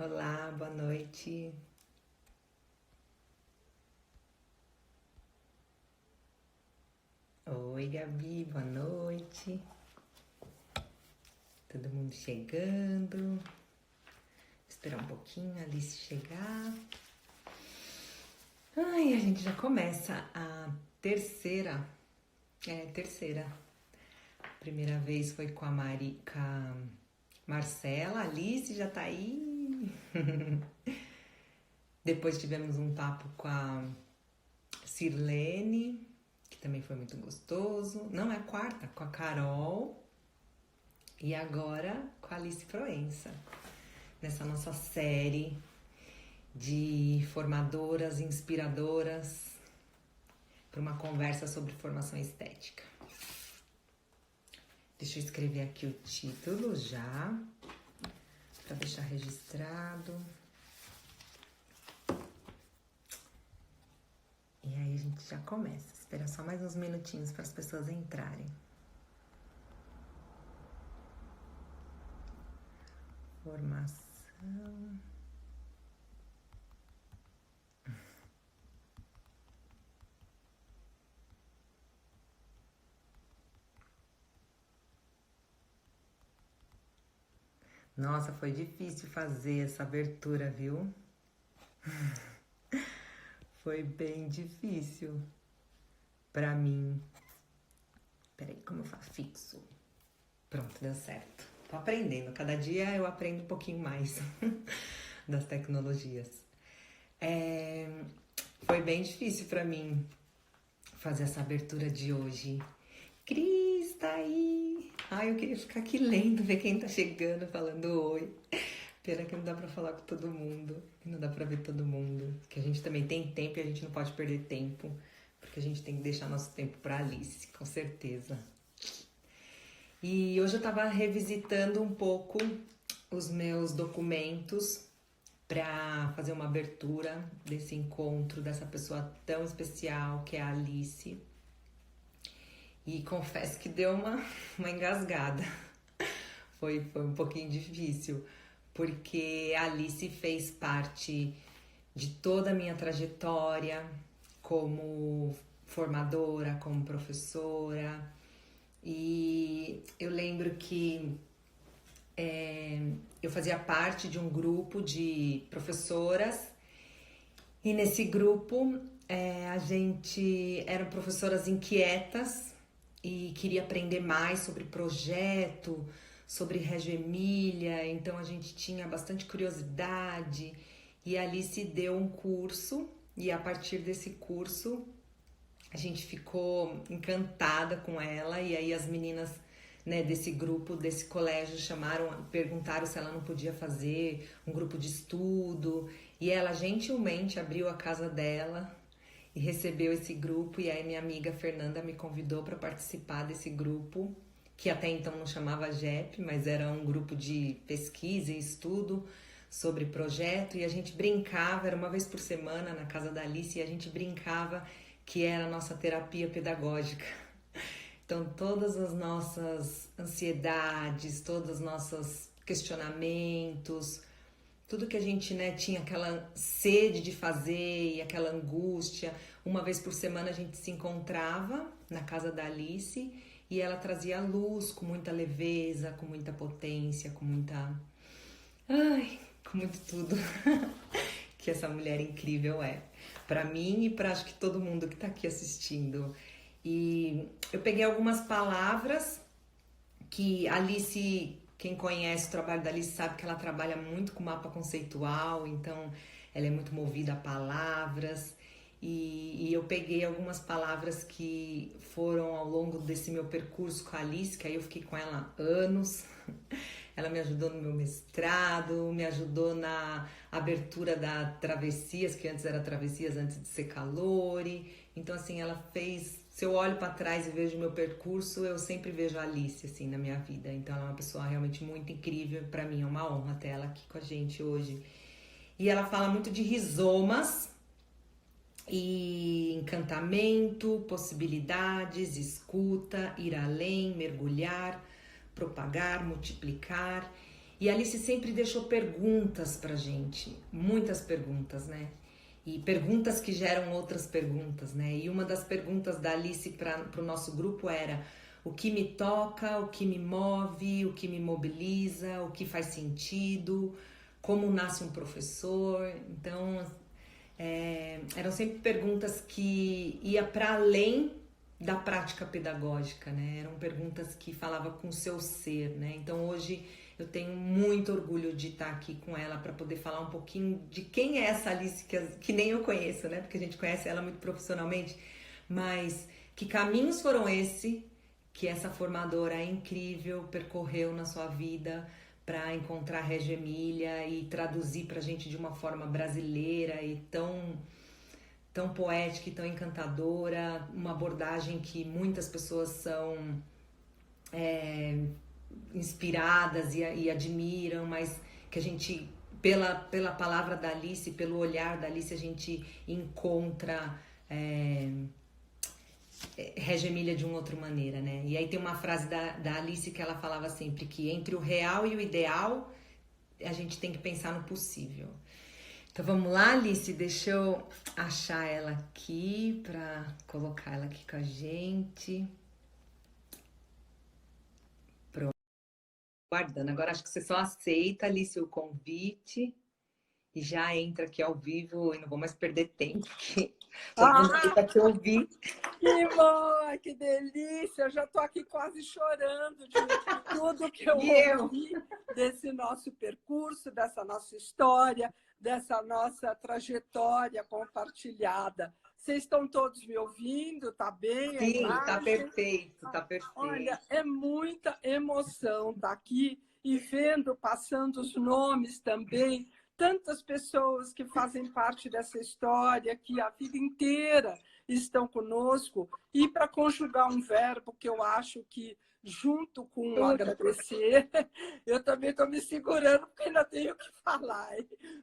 Olá, boa noite. Oi, Gabi, boa noite. Todo mundo chegando. Esperar um pouquinho a Alice chegar. Ai, a gente já começa a terceira. Terceira. A primeira vez foi com a Marcela. A Alice já tá aí. Depois tivemos um papo com a Sirlene, que também foi muito gostoso. Não, é a quarta, com a Carol. E agora com a Alice Proença, nessa nossa série de formadoras, inspiradoras, para uma conversa sobre formação estética. Deixa eu escrever aqui o título já, para deixar registrado. E aí a gente já começa. Espera só mais uns minutinhos para as pessoas entrarem. Formação. Nossa, foi difícil fazer essa abertura, viu? Foi bem difícil pra mim. Peraí, como eu faço? Fixo. Pronto, deu certo. Tô aprendendo. Cada dia eu aprendo um pouquinho mais das tecnologias. Foi bem difícil pra mim fazer essa abertura de hoje. Cris, tá aí! Ai, eu queria ficar aqui lendo, ver quem tá chegando, falando oi. Pena que não dá pra falar com todo mundo, não dá pra ver todo mundo. Que a gente também tem tempo e a gente não pode perder tempo, porque a gente tem que deixar nosso tempo pra Alice, com certeza. E hoje eu tava revisitando um pouco os meus documentos pra fazer uma abertura desse encontro, dessa pessoa tão especial que é a Alice. E confesso que deu uma engasgada. Foi um pouquinho difícil, porque a Alice fez parte de toda a minha trajetória como formadora, como professora. E eu lembro que eu fazia parte de um grupo de professoras e nesse grupo a gente eram professoras inquietas e queria aprender mais sobre projeto, sobre Reggio Emília, então a gente tinha bastante curiosidade e a Alice deu um curso e a partir desse curso a gente ficou encantada com ela e aí as meninas, né, desse grupo, desse colégio perguntaram se ela não podia fazer um grupo de estudo e ela gentilmente abriu a casa dela e recebeu esse grupo e aí minha amiga Fernanda me convidou para participar desse grupo, que até então não chamava JEP, mas era um grupo de pesquisa e estudo sobre projeto e a gente brincava, era uma vez por semana na casa da Alice e a gente brincava que era a nossa terapia pedagógica. Então todas as nossas ansiedades, todos os nossos questionamentos, tudo que a gente, né, tinha aquela sede de fazer e aquela angústia, uma vez por semana a gente se encontrava na casa da Alice e ela trazia a luz com muita leveza, com muita potência, com muita... Ai, com muito tudo que essa mulher incrível é. Pra mim e pra acho que todo mundo que tá aqui assistindo. E eu peguei algumas palavras que a Alice... Quem conhece o trabalho da Alice sabe que ela trabalha muito com mapa conceitual, então ela é muito movida a palavras. E eu peguei algumas palavras que foram ao longo desse meu percurso com a Alice, que aí eu fiquei com ela anos. Ela me ajudou no meu mestrado, me ajudou na abertura da Travessias, que antes era Travessias antes de ser Calore. Então, assim, ela fez... Se eu olho para trás e vejo o meu percurso, eu sempre vejo a Alice, assim, na minha vida. Então, ela é uma pessoa realmente muito incrível. Para mim é uma honra ter ela aqui com a gente hoje. E ela fala muito de rizomas e encantamento, possibilidades, escuta, ir além, mergulhar, propagar, multiplicar. E a Alice sempre deixou perguntas pra gente, muitas perguntas, né? E perguntas que geram outras perguntas, né? E uma das perguntas da Alice para o nosso grupo era: o que me toca, o que me move, o que me mobiliza, o que faz sentido, como nasce um professor. Então, eram sempre perguntas que ia para além da prática pedagógica, né? Eram perguntas que falavam com o seu ser, né? Então hoje eu tenho muito orgulho de estar aqui com ela para poder falar um pouquinho de quem é essa Alice que nem eu conheço, né? Porque a gente conhece ela muito profissionalmente, mas que caminhos foram esse que essa formadora incrível percorreu na sua vida para encontrar a Reggio Emília e traduzir para a gente de uma forma brasileira e tão poética e tão encantadora, uma abordagem que muitas pessoas são inspiradas e admiram, mas que a gente, pela palavra da Alice, pelo olhar da Alice, a gente encontra Reggio Emília de uma outra maneira, né? E aí tem uma frase da Alice que ela falava sempre que entre o real e o ideal, a gente tem que pensar no possível. Então vamos lá, Alice, deixa eu achar ela aqui para colocar ela aqui com a gente. Pronto, guardando. Agora acho que você só aceita, Alice, o convite e já entra aqui ao vivo e não vou mais perder tempo, porque todo mundo fica te ouvir. Que bom, que delícia! Eu já estou aqui quase chorando de tudo que eu ouvi desse nosso percurso, dessa nossa história, dessa nossa trajetória compartilhada. Vocês estão todos me ouvindo? Tá bem? Sim, tá perfeito, tá perfeito. Olha, é muita emoção estar aqui e vendo, passando os nomes também, tantas pessoas que fazem parte dessa história, que a vida inteira estão conosco, e para conjugar um verbo que eu acho que, junto com o agradecer, eu também estou me segurando, porque ainda tenho que falar.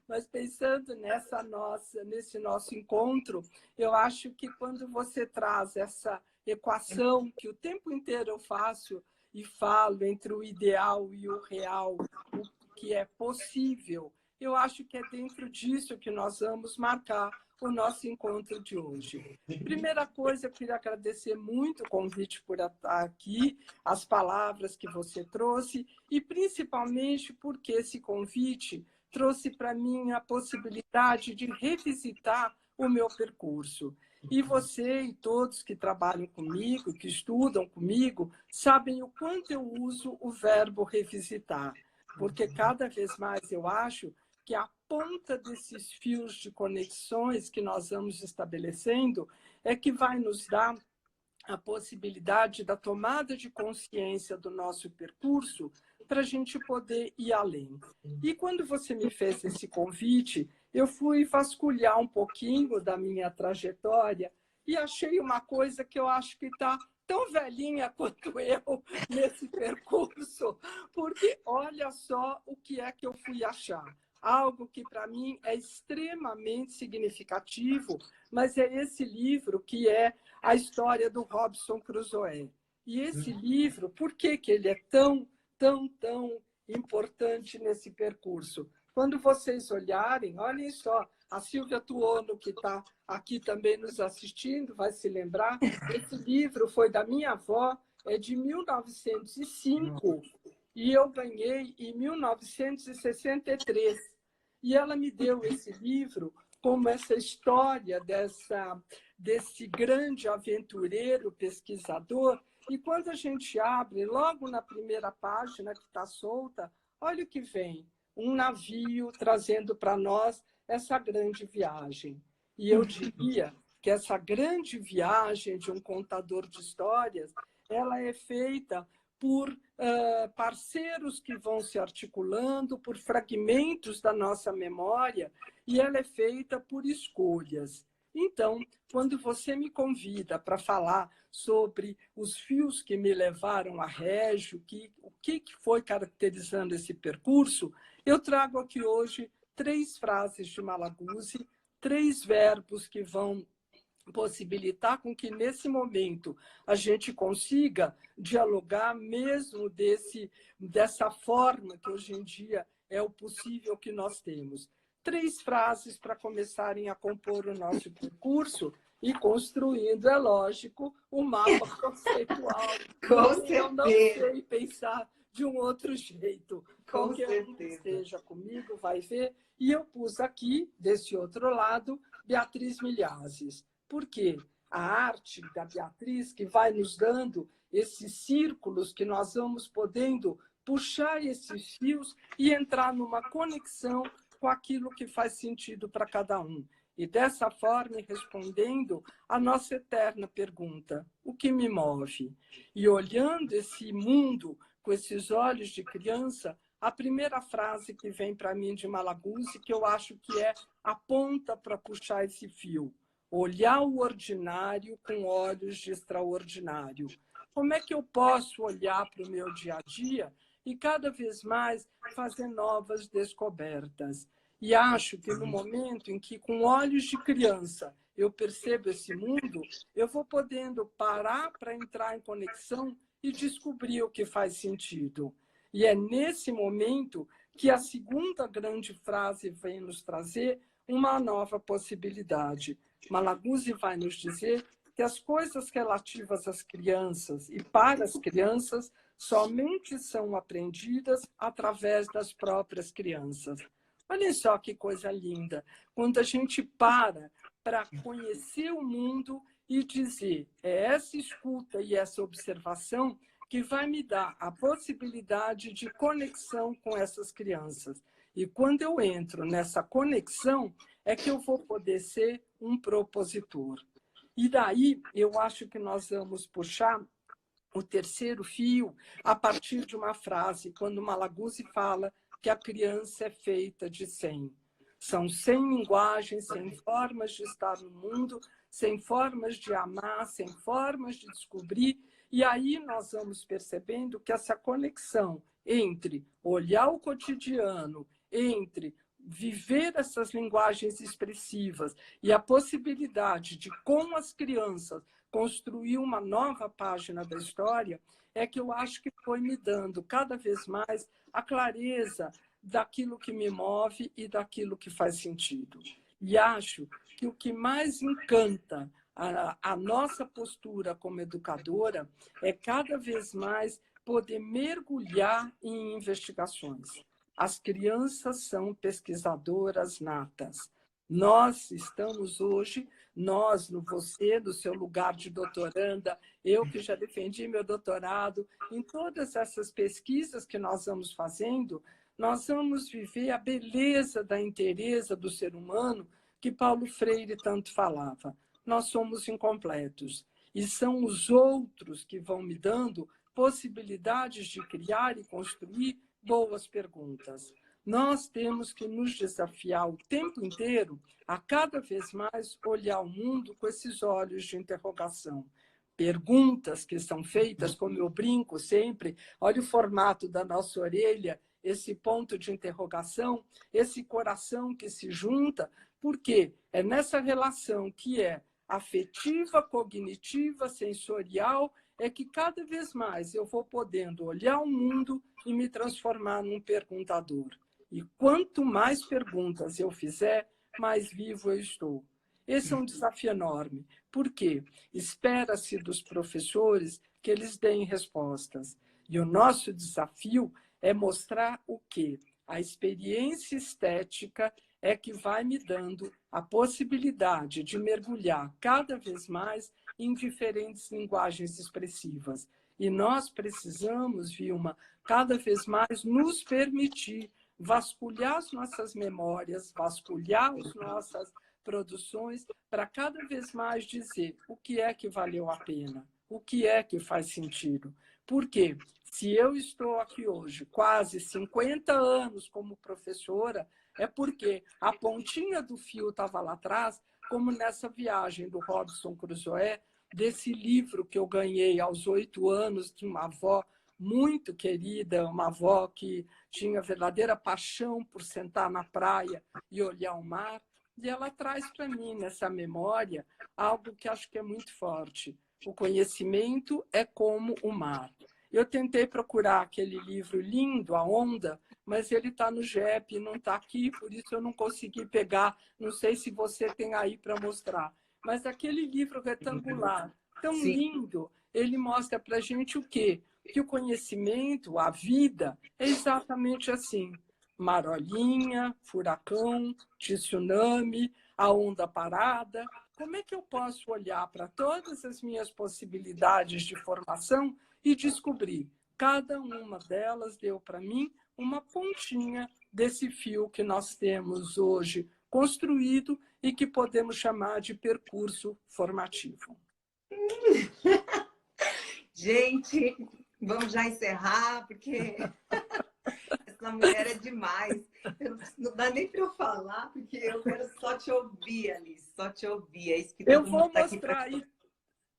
Mas pensando nesse nosso encontro, eu acho que quando você traz essa equação que o tempo inteiro eu faço e falo entre o ideal e o real, o que é possível, eu acho que é dentro disso que nós vamos marcar o nosso encontro de hoje. Primeira coisa, eu queria agradecer muito o convite por estar aqui, as palavras que você trouxe, e principalmente porque esse convite trouxe para mim a possibilidade de revisitar o meu percurso. E você e todos que trabalham comigo, que estudam comigo, sabem o quanto eu uso o verbo revisitar, porque cada vez mais eu acho que a ponta desses fios de conexões que nós vamos estabelecendo é que vai nos dar a possibilidade da tomada de consciência do nosso percurso para a gente poder ir além. E quando você me fez esse convite, eu fui vasculhar um pouquinho da minha trajetória e achei uma coisa que eu acho que está tão velhinha quanto eu nesse percurso, porque olha só o que é que eu fui achar. Algo que para mim é extremamente significativo, mas é esse livro que é a história do Robinson Crusoe. E esse livro, por que ele é tão importante nesse percurso? Quando vocês olharem, olhem só, a Silvia Tuono, que está aqui também nos assistindo, vai se lembrar, esse livro foi da minha avó, é de 1905, e eu ganhei em 1963. E ela me deu esse livro como essa história desse grande aventureiro, pesquisador. E quando a gente abre, logo na primeira página que está solta, olha o que vem, um navio trazendo para nós essa grande viagem. E eu diria que essa grande viagem de um contador de histórias, ela é feita por parceiros que vão se articulando, por fragmentos da nossa memória, e ela é feita por escolhas. Então, quando você me convida para falar sobre os fios que me levaram a Reggio, o que foi caracterizando esse percurso, eu trago aqui hoje 3 frases de Malaguzzi, 3 verbos que vão possibilitar com que, nesse momento, a gente consiga dialogar mesmo dessa forma que, hoje em dia, é o possível que nós temos. 3 frases para começarem a compor o nosso percurso e construindo, é lógico, o mapa conceitual. Com Eu não certeza. sei pensar de um outro jeito. Com Qualquer um que certeza. esteja comigo vai ver. E eu pus aqui, desse outro lado, Beatriz Milhazes. Por quê? A arte da Beatriz que vai nos dando esses círculos que nós vamos podendo puxar esses fios e entrar numa conexão com aquilo que faz sentido para cada um. E dessa forma, respondendo a nossa eterna pergunta: o que me move? E olhando esse mundo com esses olhos de criança, a primeira frase que vem para mim de Malaguzzi, que eu acho que é a ponta para puxar esse fio: olhar o ordinário com olhos de extraordinário. Como é que eu posso olhar para o meu dia a dia e cada vez mais fazer novas descobertas? E acho que no momento em que, com olhos de criança, eu percebo esse mundo, eu vou podendo parar para entrar em conexão e descobrir o que faz sentido. E é nesse momento que a segunda grande frase vem nos trazer uma nova possibilidade. Malaguzzi vai nos dizer que as coisas relativas às crianças e para as crianças somente são aprendidas através das próprias crianças. Olha só que coisa linda, quando a gente para conhecer o mundo e dizer, é essa escuta e essa observação que vai me dar a possibilidade de conexão com essas crianças. E quando eu entro nessa conexão, é que eu vou poder ser um propositor. E daí, eu acho que nós vamos puxar o terceiro fio a partir de uma frase, quando Malaguzzi fala que a criança é feita de 100. São 100 linguagens, 100 formas de estar no mundo, 100 formas de amar, 100 formas de descobrir. E aí nós vamos percebendo que essa conexão entre olhar o cotidiano, entre viver essas linguagens expressivas e a possibilidade de, com as crianças, construir uma nova página da história, é que eu acho que foi me dando cada vez mais a clareza daquilo que me move e daquilo que faz sentido. E acho que o que mais encanta a nossa postura como educadora é cada vez mais poder mergulhar em investigações. As crianças são pesquisadoras natas. Nós estamos hoje, você, no seu lugar de doutoranda, eu que já defendi meu doutorado, em todas essas pesquisas que nós vamos fazendo, nós vamos viver a beleza da inteireza do ser humano que Paulo Freire tanto falava. Nós somos incompletos e são os outros que vão me dando possibilidades de criar e construir boas perguntas. Nós temos que nos desafiar o tempo inteiro a cada vez mais olhar o mundo com esses olhos de interrogação. Perguntas que são feitas, como eu brinco sempre, olha o formato da nossa orelha, esse ponto de interrogação, esse coração que se junta, porque é nessa relação que é afetiva, cognitiva, sensorial, é que cada vez mais eu vou podendo olhar o mundo e me transformar num perguntador. E quanto mais perguntas eu fizer, mais vivo eu estou. Esse é um desafio enorme. Por quê? Espera-se dos professores que eles deem respostas. E o nosso desafio é mostrar o quê? A experiência estética é que vai me dando a possibilidade de mergulhar cada vez mais em diferentes linguagens expressivas. E nós precisamos, Vilma, cada vez mais nos permitir vasculhar as nossas memórias, vasculhar as nossas produções, para cada vez mais dizer o que é que valeu a pena, o que é que faz sentido. Por quê? Se eu estou aqui hoje, quase 50 anos como professora, é porque a pontinha do fio estava lá atrás, como nessa viagem do Robinson Crusoe, desse livro que eu ganhei aos 8 anos de uma avó muito querida, uma avó que tinha verdadeira paixão por sentar na praia e olhar o mar. E ela traz para mim, nessa memória, algo que acho que é muito forte. O conhecimento é como o mar. Eu tentei procurar aquele livro lindo, A Onda, mas ele está no GEP, não está aqui, por isso eu não consegui pegar. Não sei se você tem aí para mostrar. Mas aquele livro retangular, tão Sim. lindo, ele mostra para a gente o quê? Que o conhecimento, a vida, é exatamente assim. Marolinha, furacão, tsunami, a onda parada. Como é que eu posso olhar para todas as minhas possibilidades de formação e descobrir? Cada uma delas deu para mim uma pontinha desse fio que nós temos hoje construído e que podemos chamar de percurso formativo. Gente, vamos já encerrar, porque essa mulher é demais. Não dá nem para eu falar, porque eu quero só te ouvir, Alice, só te ouvir. É isso que Eu todo mundo vou está aqui mostrar para. aí.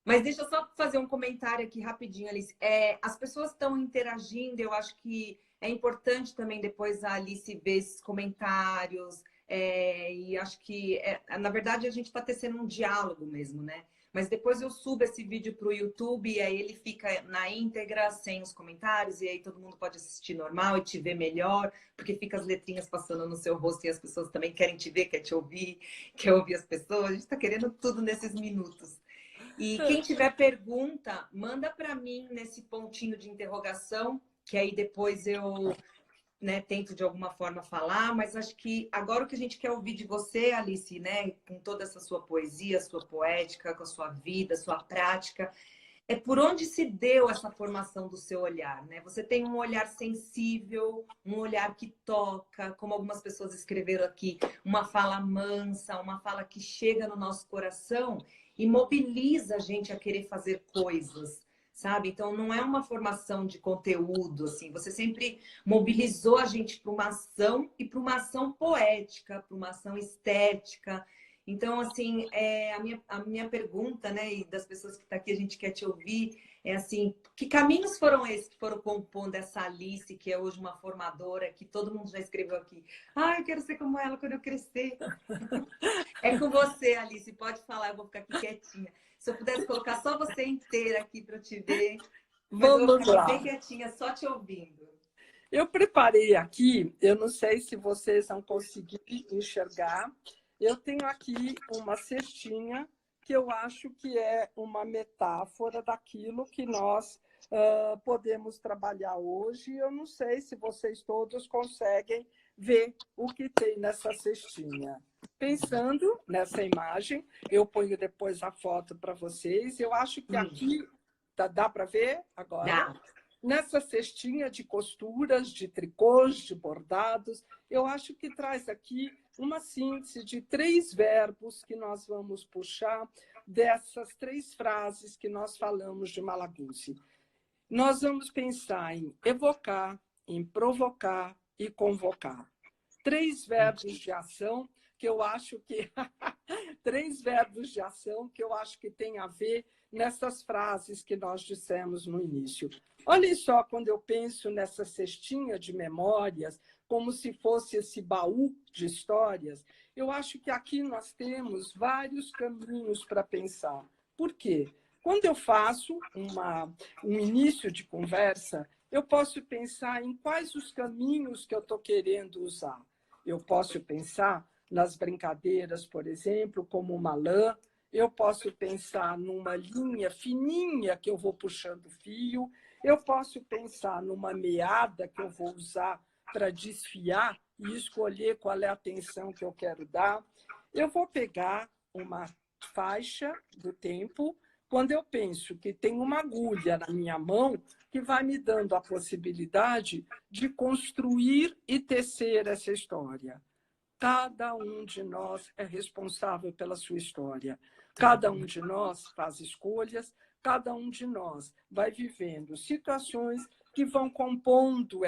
Mas deixa eu só fazer um comentário aqui rapidinho, Alice. As pessoas estão interagindo, eu acho que é importante também depois a Alice ver esses comentários. E acho que, na verdade, a gente está tecendo um diálogo mesmo, né? Mas depois eu subo esse vídeo para o YouTube e aí ele fica na íntegra, sem os comentários, e aí todo mundo pode assistir normal e te ver melhor, porque fica as letrinhas passando no seu rosto e as pessoas também querem te ver, quer te ouvir, quer ouvir as pessoas. A gente está querendo tudo nesses minutos. E quem tiver pergunta, manda para mim nesse pontinho de interrogação, que aí depois eu, né, tento de alguma forma falar, mas acho que agora o que a gente quer ouvir de você, Alice, né, com toda essa sua poesia, sua poética, com a sua vida, sua prática, é por onde se deu essa formação do seu olhar, né? Você tem um olhar sensível, um olhar que toca, como algumas pessoas escreveram aqui, uma fala mansa, uma fala que chega no nosso coração e mobiliza a gente a querer fazer coisas, sabe? Então não é uma formação de conteúdo, assim, você sempre mobilizou a gente para uma ação e para uma ação poética, para uma ação estética. Então, assim, a minha pergunta, né, e das pessoas que estão aqui, a gente quer te ouvir, é assim, que caminhos foram esses que foram compondo essa Alice, que é hoje uma formadora, que todo mundo já escreveu aqui. Ah, eu quero ser como ela quando eu crescer. É com você, Alice, pode falar, eu vou ficar aqui quietinha. Se eu pudesse colocar só você inteira aqui para eu te ver, mas eu vou Vamos ficar aqui bem lá. quietinha, só te ouvindo. Eu preparei aqui, eu não sei se vocês vão conseguir enxergar, eu tenho aqui uma cestinha que eu acho que é uma metáfora daquilo que nós podemos trabalhar hoje. Eu não sei se vocês todos conseguem ver o que tem nessa cestinha. Pensando nessa imagem, eu ponho depois a foto para vocês. Eu acho que aqui dá para ver agora? Dá. Nessa cestinha de costuras, de tricôs, de bordados, eu acho que traz aqui uma síntese de 3 verbos que nós vamos puxar dessas 3 frases que nós falamos de Malaguzzi. Nós vamos pensar em evocar, em provocar e convocar. 3 verbos de ação que eu acho que 3 verbos de ação que eu acho que tem a ver nessas frases que nós dissemos no início. Olhem só, quando eu penso nessa cestinha de memórias, como se fosse esse baú de histórias, eu acho que aqui nós temos vários caminhos para pensar. Por quê? Quando eu faço um início de conversa, eu posso pensar em quais os caminhos que eu estou querendo usar. Eu posso pensar nas brincadeiras, por exemplo, como uma lã. Eu posso pensar numa linha fininha que eu vou puxando fio. Eu posso pensar numa meada que eu vou usar para desfiar e escolher qual é a atenção que eu quero dar. Eu vou pegar uma faixa do tempo quando eu penso que tem uma agulha na minha mão que vai me dando a possibilidade de construir e tecer essa história. Cada um de nós é responsável pela sua história. Cada um de nós faz escolhas, cada um de nós vai vivendo situações que vão compondo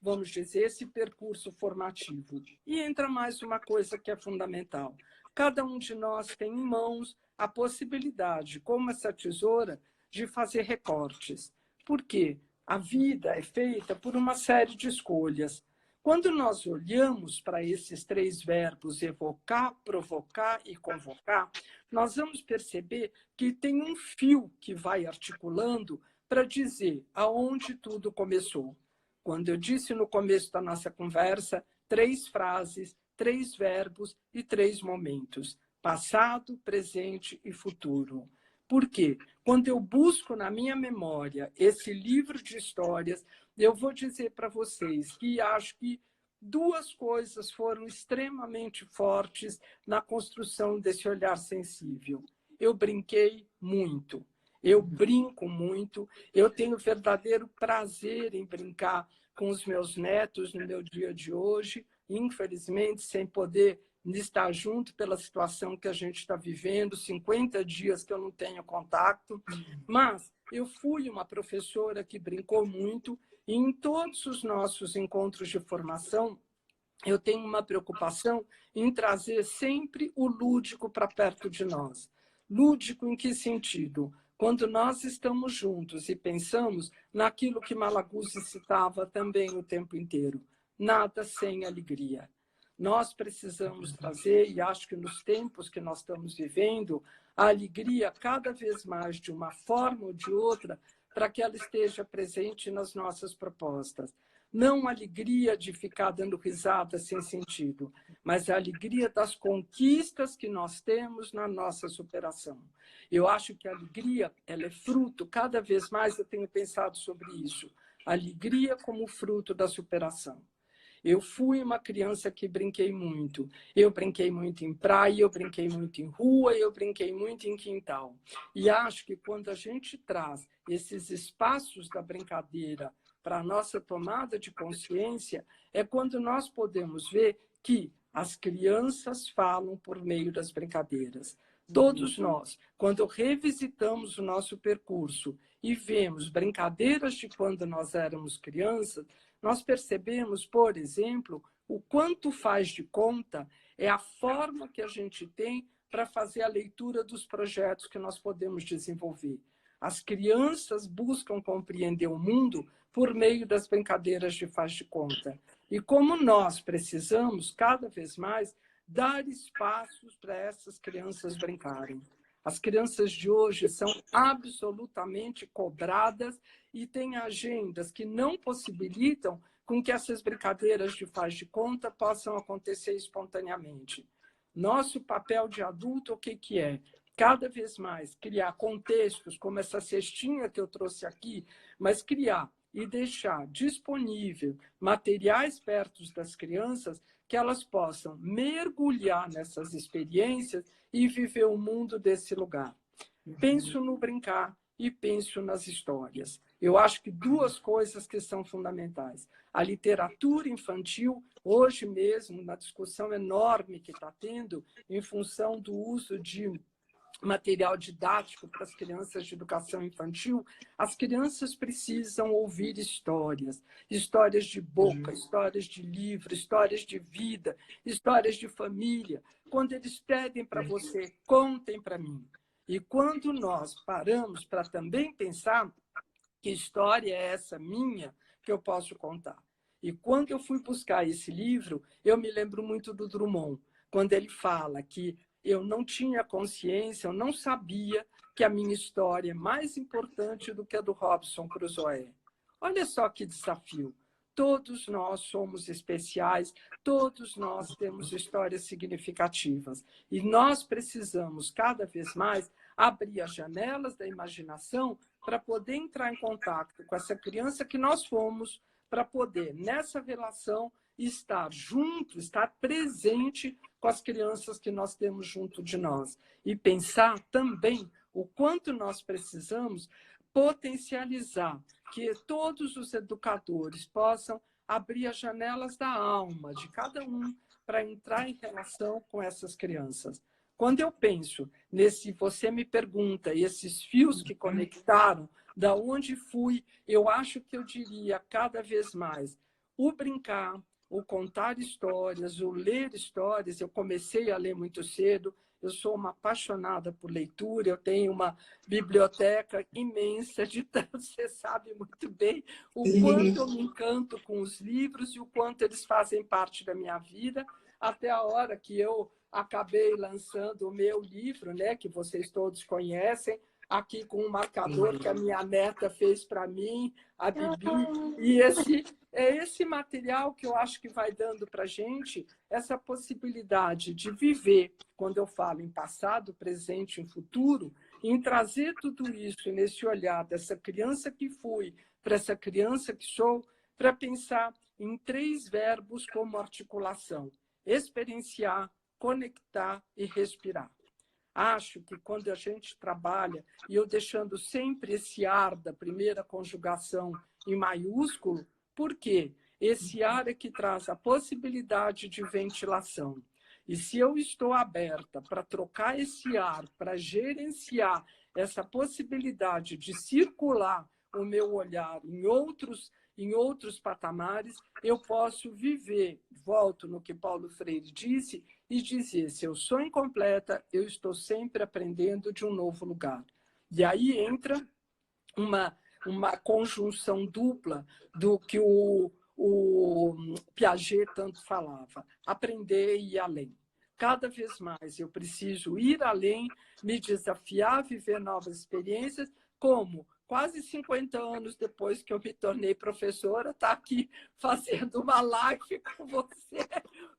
vamos dizer, esse percurso formativo. E entra mais uma coisa que é fundamental. Cada um de nós tem em mãos a possibilidade, como essa tesoura, de fazer recortes. Por quê? A vida é feita por uma série de escolhas. Quando nós olhamos para esses 3 verbos, evocar, provocar e convocar, nós vamos perceber que tem um fio que vai articulando para dizer aonde tudo começou. Quando eu disse no começo da nossa conversa, 3 frases, 3 verbos e 3 momentos: passado, presente e futuro. Por quê? Quando eu busco na minha memória esse livro de histórias, eu vou dizer para vocês que acho que 2 coisas foram extremamente fortes na construção desse olhar sensível. Eu brinquei muito, eu brinco muito, eu tenho verdadeiro prazer em brincar com os meus netos no meu dia de hoje, infelizmente sem poder estar junto pela situação que a gente está vivendo, 50 dias que eu não tenho contato, mas eu fui uma professora que brincou muito e em todos os nossos encontros de formação, eu tenho uma preocupação em trazer sempre o lúdico para perto de nós. Lúdico em que sentido? Quando nós estamos juntos e pensamos naquilo que Malaguzzi citava também o tempo inteiro, nada sem alegria. Nós precisamos trazer, e acho que nos tempos que nós estamos vivendo, a alegria cada vez mais de uma forma ou de outra, para que ela esteja presente nas nossas propostas. Não a alegria de ficar dando risada sem sentido, mas a alegria das conquistas que nós temos na nossa superação. Eu acho que a alegria, ela é fruto, cada vez mais eu tenho pensado sobre isso, a alegria como fruto da superação. Eu fui uma criança que brinquei muito. Eu brinquei muito em praia, eu brinquei muito em rua, eu brinquei muito em quintal. E acho que quando a gente traz esses espaços da brincadeira para a nossa tomada de consciência, é quando nós podemos ver que as crianças falam por meio das brincadeiras. Todos nós, quando revisitamos o nosso percurso e vemos brincadeiras de quando nós éramos crianças, nós percebemos, por exemplo, o quanto faz de conta é a forma que a gente tem para fazer a leitura dos projetos que nós podemos desenvolver. As crianças buscam compreender o mundo por meio das brincadeiras de faz de conta. E como nós precisamos, cada vez mais, dar espaços para essas crianças brincarem. As crianças de hoje são absolutamente cobradas e têm agendas que não possibilitam com que essas brincadeiras de faz de conta possam acontecer espontaneamente. Nosso papel de adulto, o que que é? Cada vez mais criar contextos, como essa cestinha que eu trouxe aqui, mas criar e deixar disponível materiais perto das crianças que elas possam mergulhar nessas experiências e viver o mundo desse lugar. Penso no brincar e penso nas histórias. Eu acho que 2 coisas que são fundamentais. A literatura infantil, hoje mesmo, na discussão enorme que está tendo, em função do uso de material didático para as crianças de educação infantil, as crianças precisam ouvir histórias, histórias de boca, histórias de livro, histórias de vida, histórias de família. Quando eles pedem para você, contem para mim. E quando nós paramos para também pensar que história é essa minha que eu posso contar. E quando eu fui buscar esse livro, eu me lembro muito do Drummond, quando ele fala que eu não tinha consciência, eu não sabia que a minha história é mais importante do que a do Robinson Crusoe. Olha só que desafio. Todos nós somos especiais, todos nós temos histórias significativas. E nós precisamos, cada vez mais, abrir as janelas da imaginação para poder entrar em contato com essa criança que nós fomos, para poder, nessa relação, estar junto, estar presente com as crianças que nós temos junto de nós. E pensar também o quanto nós precisamos potencializar que todos os educadores possam abrir as janelas da alma de cada um para entrar em relação com essas crianças. Quando eu penso nesse, você me pergunta, esses fios que conectaram, da onde fui, eu acho que eu diria cada vez mais, o brincar, o contar histórias, o ler histórias. Eu comecei a ler muito cedo, Eu sou uma apaixonada por leitura, eu tenho uma biblioteca imensa de tanto, você sabe muito bem o quanto eu me encanto com os livros e o quanto eles fazem parte da minha vida, até a hora que eu acabei lançando o meu livro, né, que vocês todos conhecem, aqui com um marcador que a minha neta fez para mim, a Bibi, e é esse material que eu acho que vai dando para a gente essa possibilidade de viver, quando eu falo em passado, presente e futuro, em trazer tudo isso nesse olhar dessa criança que fui para essa criança que sou, para pensar em 3 verbos como articulação: experienciar, conectar e respirar. Acho que quando a gente trabalha, e eu deixando sempre esse ar da primeira conjugação em maiúsculo, por quê? Esse ar é que traz a possibilidade de ventilação. E se eu estou aberta para trocar esse ar, para gerenciar essa possibilidade de circular o meu olhar em outros patamares, eu posso viver, volto no que Paulo Freire disse, e dizer, se eu sou incompleta, eu estou sempre aprendendo de um novo lugar. E aí entra uma conjunção dupla do que o Piaget tanto falava, aprender e ir além. Cada vez mais eu preciso ir além, me desafiar, viver novas experiências, como quase 50 anos depois que eu me tornei professora, está aqui fazendo uma live com você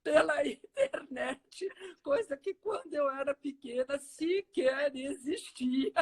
pela internet, coisa que quando eu era pequena sequer existia,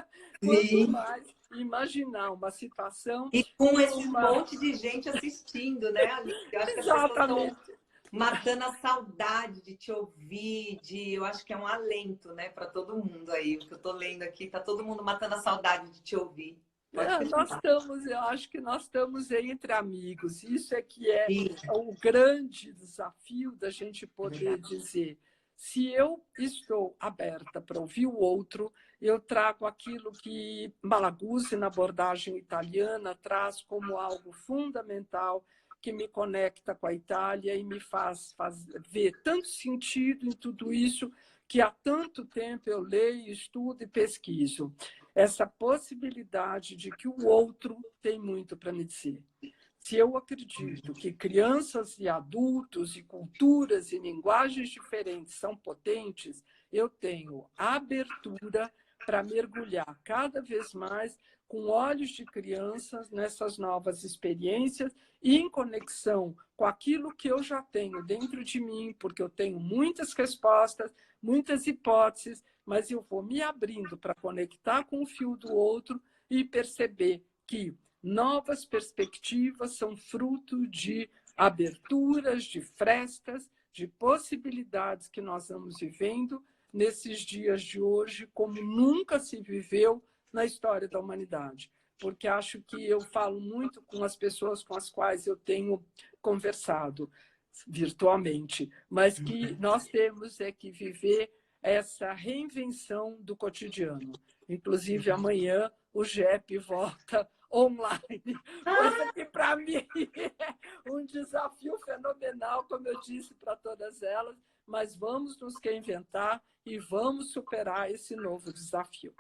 quanto mais imaginar uma situação E com e esse uma... monte de gente assistindo, né, Alice? Eu acho que as pessoas estão Exatamente. matando a saudade de te ouvir, eu acho que é um alento, né, para todo mundo aí. O que eu estou lendo aqui, tá todo mundo matando a saudade de te ouvir. Pode continuar. Eu acho que nós estamos entre amigos. Isso é que é Sim, o grande desafio da gente é poder verdade. dizer: se eu estou aberta para ouvir o outro, eu trago aquilo que Malaguzzi, na abordagem italiana, traz como algo fundamental que me conecta com a Itália e me faz ver tanto sentido em tudo isso que há tanto tempo eu leio, estudo e pesquiso. Essa possibilidade de que o outro tem muito para me dizer. Se eu acredito que crianças e adultos e culturas e linguagens diferentes são potentes, eu tenho abertura para mergulhar cada vez mais com olhos de crianças nessas novas experiências e em conexão com aquilo que eu já tenho dentro de mim, porque eu tenho muitas respostas, muitas hipóteses, mas eu vou me abrindo para conectar com o fio do outro e perceber que novas perspectivas são fruto de aberturas, de frestas, de possibilidades que nós vamos vivendo nesses dias de hoje, como nunca se viveu na história da humanidade. Porque acho que eu falo muito com as pessoas com as quais eu tenho conversado virtualmente, mas que nós temos é que viver essa reinvenção do cotidiano. Inclusive, amanhã o GEP volta online, coisa que para mim é um desafio fenomenal, como eu disse para todas elas, mas vamos nos reinventar e vamos superar esse novo desafio.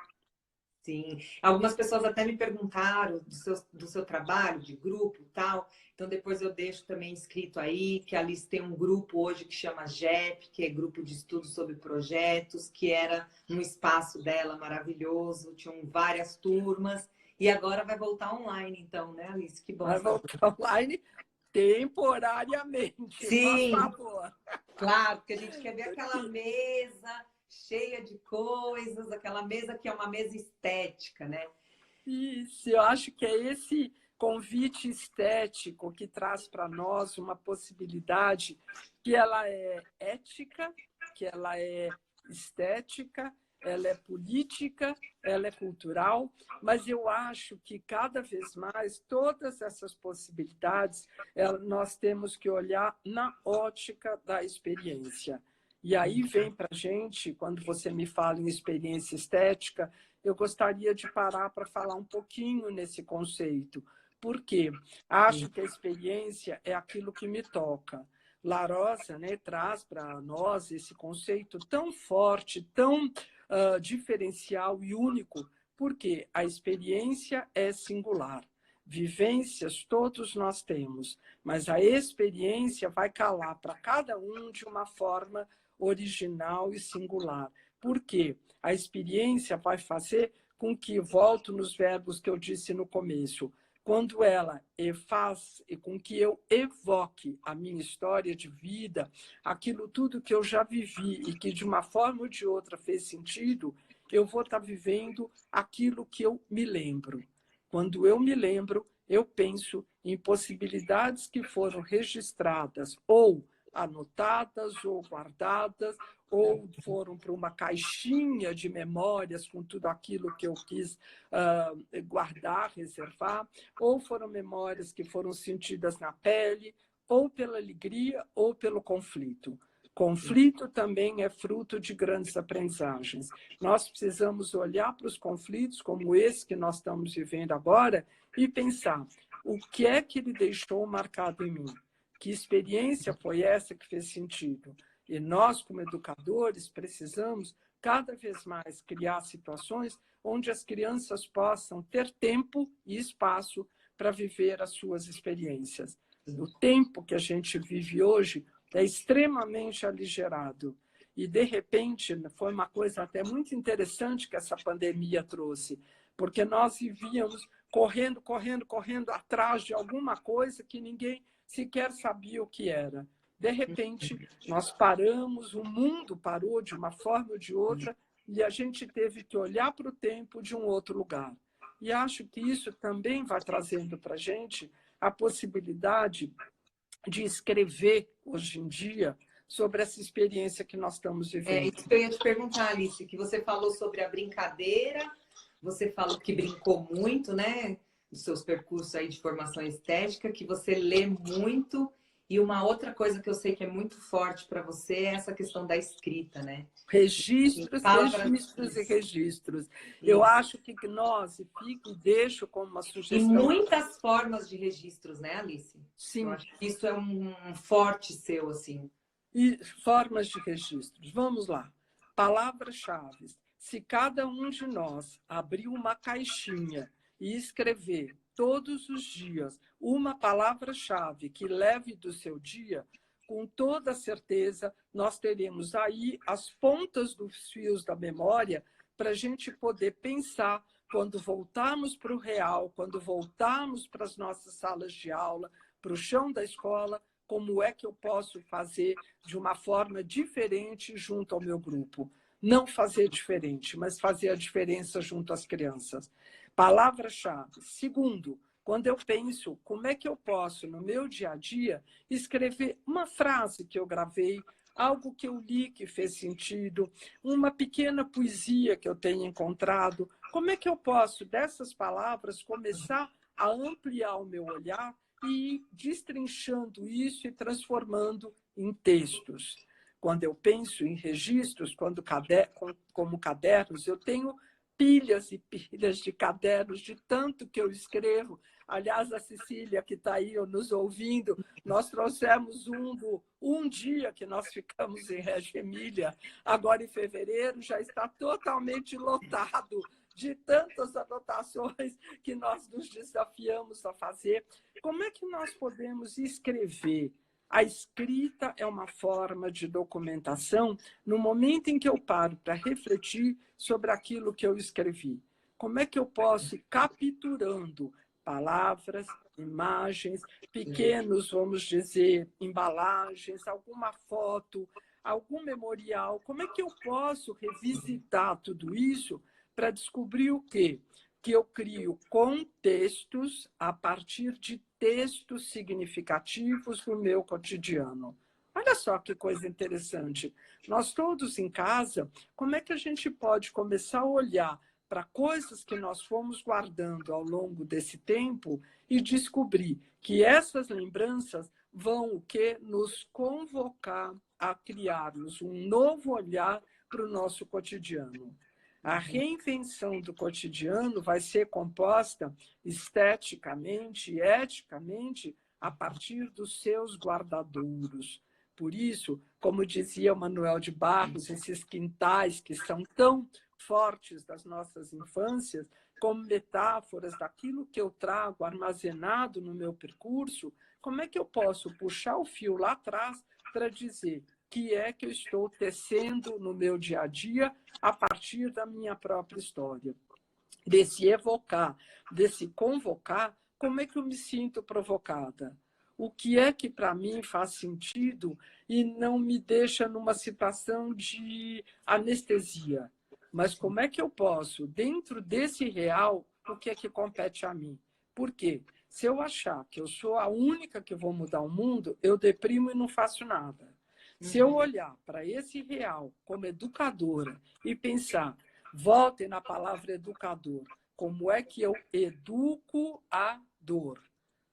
Sim, algumas pessoas até me perguntaram do seu trabalho de grupo e tal, então depois eu deixo também escrito aí que a Alice tem um grupo hoje que chama GEP, que é Grupo de Estudos sobre Projetos, que era um espaço dela maravilhoso, tinham várias turmas, e agora vai voltar online, então, né, Alice? Que bom Vai saber. voltar online temporariamente, faz Sim, favor. claro, porque a gente quer ver aquela mesa cheia de coisas, aquela mesa que é uma mesa estética, né? Isso, eu acho que é esse convite estético que traz para nós uma possibilidade que ela é ética, que ela é estética, ela é política, ela é cultural, mas eu acho que cada vez mais todas essas possibilidades nós temos que olhar na ótica da experiência. E aí vem para a gente, quando você me fala em experiência estética, eu gostaria de parar para falar um pouquinho nesse conceito, porque acho que a experiência é aquilo que me toca. Larosa, né, traz para nós esse conceito tão forte, tão diferencial e único, porque a experiência é singular. Vivências todos nós temos, mas a experiência vai calar para cada um de uma forma original e singular. Por quê? A experiência vai fazer com que, volto nos verbos que eu disse no começo, quando ela faz com que eu evoque a minha história de vida, aquilo tudo que eu já vivi e que de uma forma ou de outra fez sentido, eu vou estar vivendo aquilo que eu me lembro. Quando eu me lembro, eu penso em possibilidades que foram registradas ou anotadas ou guardadas, ou foram para uma caixinha de memórias com tudo aquilo que eu quis guardar, reservar, ou foram memórias que foram sentidas na pele, ou pela alegria, ou pelo conflito. Conflito também é fruto de grandes aprendizagens. Nós precisamos olhar para os conflitos, como esse que nós estamos vivendo agora, e pensar o que é que ele deixou marcado em mim. Que experiência foi essa que fez sentido? E nós, como educadores, precisamos cada vez mais criar situações onde as crianças possam ter tempo e espaço para viver as suas experiências. O tempo que a gente vive hoje é extremamente aligerado. E, de repente, foi uma coisa até muito interessante que essa pandemia trouxe, porque nós vivíamos correndo, correndo, correndo atrás de alguma coisa que ninguém sequer sabia o que era. De repente, nós paramos, o mundo parou de uma forma ou de outra, e a gente teve que olhar para o tempo de um outro lugar. E acho que isso também vai trazendo para a gente a possibilidade de escrever, hoje em dia, sobre essa experiência que nós estamos vivendo. Isso que eu ia te perguntar, Alice, que você falou sobre a brincadeira, você falou que brincou muito, né? Dos seus percursos aí de formação estética, que você lê muito. E uma outra coisa que eu sei que é muito forte para você é essa questão da escrita, né? Registros, registros e registros. Eu acho que nós, e deixo como uma E sugestão. muitas formas de registros, né, Alice? Sim. Eu acho que isso é um forte seu, assim. E formas de registros. Vamos lá. Palavras-chave. Se cada um de nós abrir uma caixinha e escrever todos os dias uma palavra-chave que leve do seu dia, com toda certeza nós teremos aí as pontas dos fios da memória para a gente poder pensar quando voltarmos para o real, quando voltarmos para as nossas salas de aula, para o chão da escola, como é que eu posso fazer de uma forma diferente junto ao meu grupo. Não fazer diferente, mas fazer a diferença junto às crianças. Palavra-chave. Segundo, quando eu penso como é que eu posso, no meu dia a dia, escrever uma frase que eu gravei, algo que eu li que fez sentido, uma pequena poesia que eu tenho encontrado, como é que eu posso, dessas palavras, começar a ampliar o meu olhar e ir destrinchando isso e transformando em textos. Quando eu penso em registros, como cadernos, eu tenho pilhas e pilhas de cadernos, de tanto que eu escrevo. Aliás, a Cecília, que está aí nos ouvindo, nós trouxemos um dia que nós ficamos em Reggio Emília, agora em fevereiro, já está totalmente lotado de tantas anotações que nós nos desafiamos a fazer. Como é que nós podemos escrever? A escrita é uma forma de documentação no momento em que eu paro para refletir sobre aquilo que eu escrevi. Como é que eu posso ir capturando palavras, imagens, pequenos, vamos dizer, embalagens, alguma foto, algum memorial? Como é que eu posso revisitar tudo isso para descobrir o quê? Que eu crio contextos a partir de textos significativos no meu cotidiano. Olha só que coisa interessante. Nós todos em casa, como é que a gente pode começar a olhar para coisas que nós fomos guardando ao longo desse tempo e descobrir que essas lembranças vão o quê? Nos convocar a criarmos um novo olhar para o nosso cotidiano. A reinvenção do cotidiano vai ser composta esteticamente e eticamente a partir dos seus guardadouros. Por isso, como dizia Manuel de Barros, esses quintais que são tão fortes das nossas infâncias, como metáforas daquilo que eu trago armazenado no meu percurso, como é que eu posso puxar o fio lá atrás para dizer que é que eu estou tecendo no meu dia a dia a partir da minha própria história? Desse evocar, desse convocar, como é que eu me sinto provocada? O que é que para mim faz sentido e não me deixa numa situação de anestesia? Mas como é que eu posso, dentro desse real, o que é que compete a mim? Por quê? Se eu achar que eu sou a única que vou mudar o mundo, eu deprimo e não faço nada. Se eu olhar para esse real como educadora e pensar, voltem na palavra educador, como é que eu educo a dor?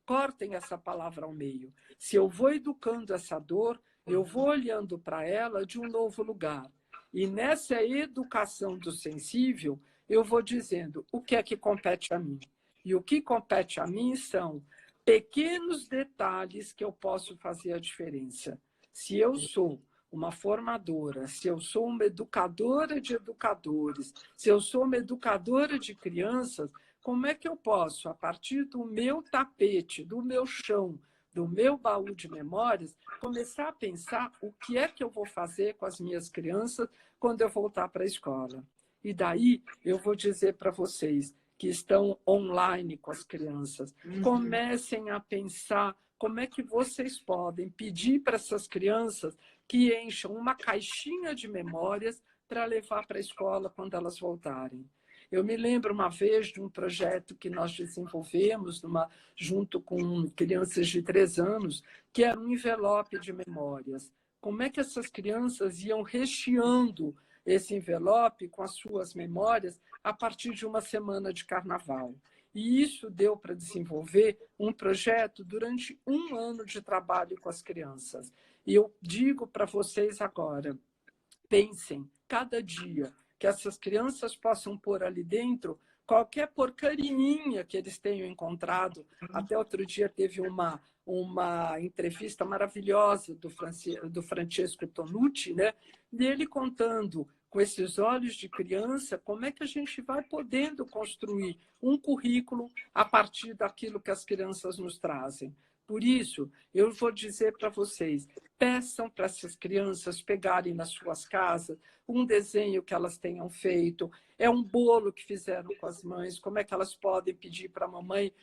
Cortem essa palavra ao meio. Se eu vou educando essa dor, eu vou olhando para ela de um novo lugar. E nessa educação do sensível, eu vou dizendo o que é que compete a mim. E o que compete a mim são pequenos detalhes que eu posso fazer a diferença. Se eu sou uma formadora, se eu sou uma educadora de educadores, se eu sou uma educadora de crianças, como é que eu posso, a partir do meu tapete, do meu chão, do meu baú de memórias, começar a pensar o que é que eu vou fazer com as minhas crianças quando eu voltar para a escola? E daí eu vou dizer para vocês que estão online com as crianças, comecem a pensar como é que vocês podem pedir para essas crianças que encham uma caixinha de memórias para levar para a escola quando elas voltarem. Eu me lembro uma vez de um projeto que nós desenvolvemos junto com crianças de 3 anos, que era um envelope de memórias. Como é que essas crianças iam recheando esse envelope com as suas memórias a partir de uma semana de carnaval? E isso deu para desenvolver um projeto durante 1 ano de trabalho com as crianças. E eu digo para vocês agora, pensem, cada dia, que essas crianças possam pôr ali dentro qualquer porcarinha que eles tenham encontrado. Até outro dia teve uma entrevista maravilhosa do Francesco Tonucci, né? Dele contando com esses olhos de criança, como é que a gente vai podendo construir um currículo a partir daquilo que as crianças nos trazem. Por isso, eu vou dizer para vocês, peçam para essas crianças pegarem nas suas casas um desenho que elas tenham feito, é um bolo que fizeram com as mães, como é que elas podem pedir para a mamãe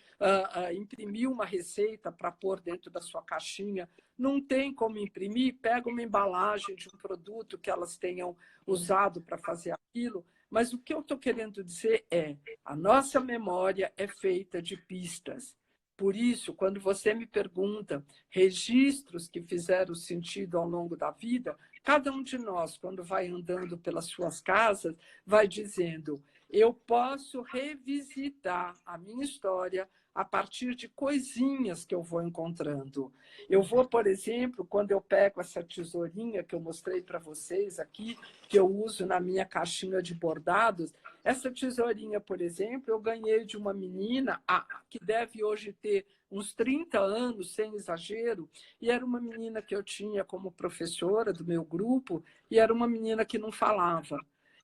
imprimir uma receita para pôr dentro da sua caixinha. Não tem como imprimir, pega uma embalagem de um produto que elas tenham usado para fazer aquilo, mas o que eu estou querendo dizer é, a nossa memória é feita de pistas. Por isso, quando você me pergunta registros que fizeram sentido ao longo da vida, cada um de nós, quando vai andando pelas suas casas, vai dizendo: eu posso revisitar a minha história a partir de coisinhas que eu vou encontrando. Eu vou, por exemplo, quando eu pego essa tesourinha que eu mostrei para vocês aqui, que eu uso na minha caixinha de bordados, essa tesourinha, por exemplo, eu ganhei de uma menina que deve hoje ter uns 30 anos, sem exagero, e era uma menina que eu tinha como professora do meu grupo, e era uma menina que não falava.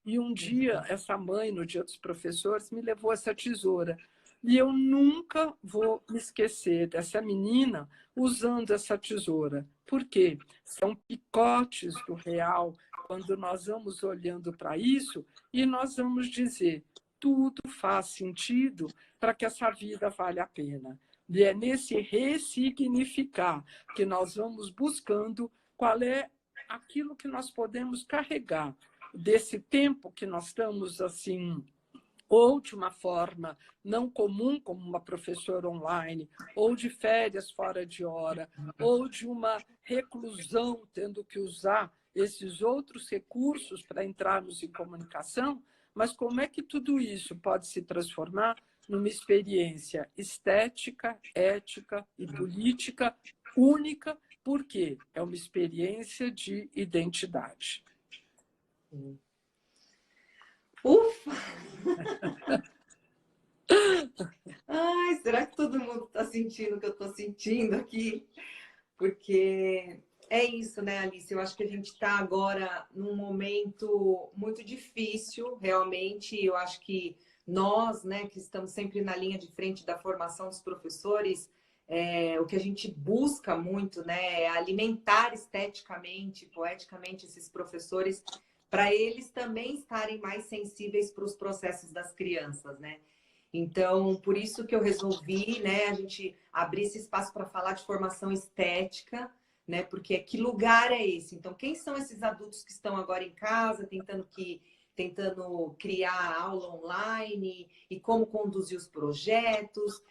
E um dia, essa mãe, no Dia dos Professores, me levou essa tesoura. E eu nunca vou me esquecer dessa menina usando essa tesoura. Por quê? São picotes do real, quando nós vamos olhando para isso, e nós vamos dizer, tudo faz sentido para que essa vida valha a pena. E é nesse ressignificar que nós vamos buscando qual é aquilo que nós podemos carregar desse tempo que nós estamos assim, ou de uma forma não comum, como uma professora online, ou de férias fora de hora, ou de uma reclusão, tendo que usar esses outros recursos para entrarmos em comunicação, mas como é que tudo isso pode se transformar numa experiência estética, ética e política única, porque é uma experiência de identidade. Ufa! Ai, será que todo mundo está sentindo o que eu estou sentindo aqui? Porque É isso, né, Alice? Eu acho que a gente está agora num momento muito difícil, realmente. Eu acho que nós, né, que estamos sempre na linha de frente da formação dos professores, o que a gente busca muito, né, é alimentar esteticamente, poeticamente esses professores, para eles também estarem mais sensíveis para os processos das crianças, né? Então, por isso que eu resolvi, né, a gente abrir esse espaço para falar de formação estética, né? Porque que lugar é esse? Então, quem são esses adultos que estão agora em casa, tentando criar aula online e como conduzir os projetos,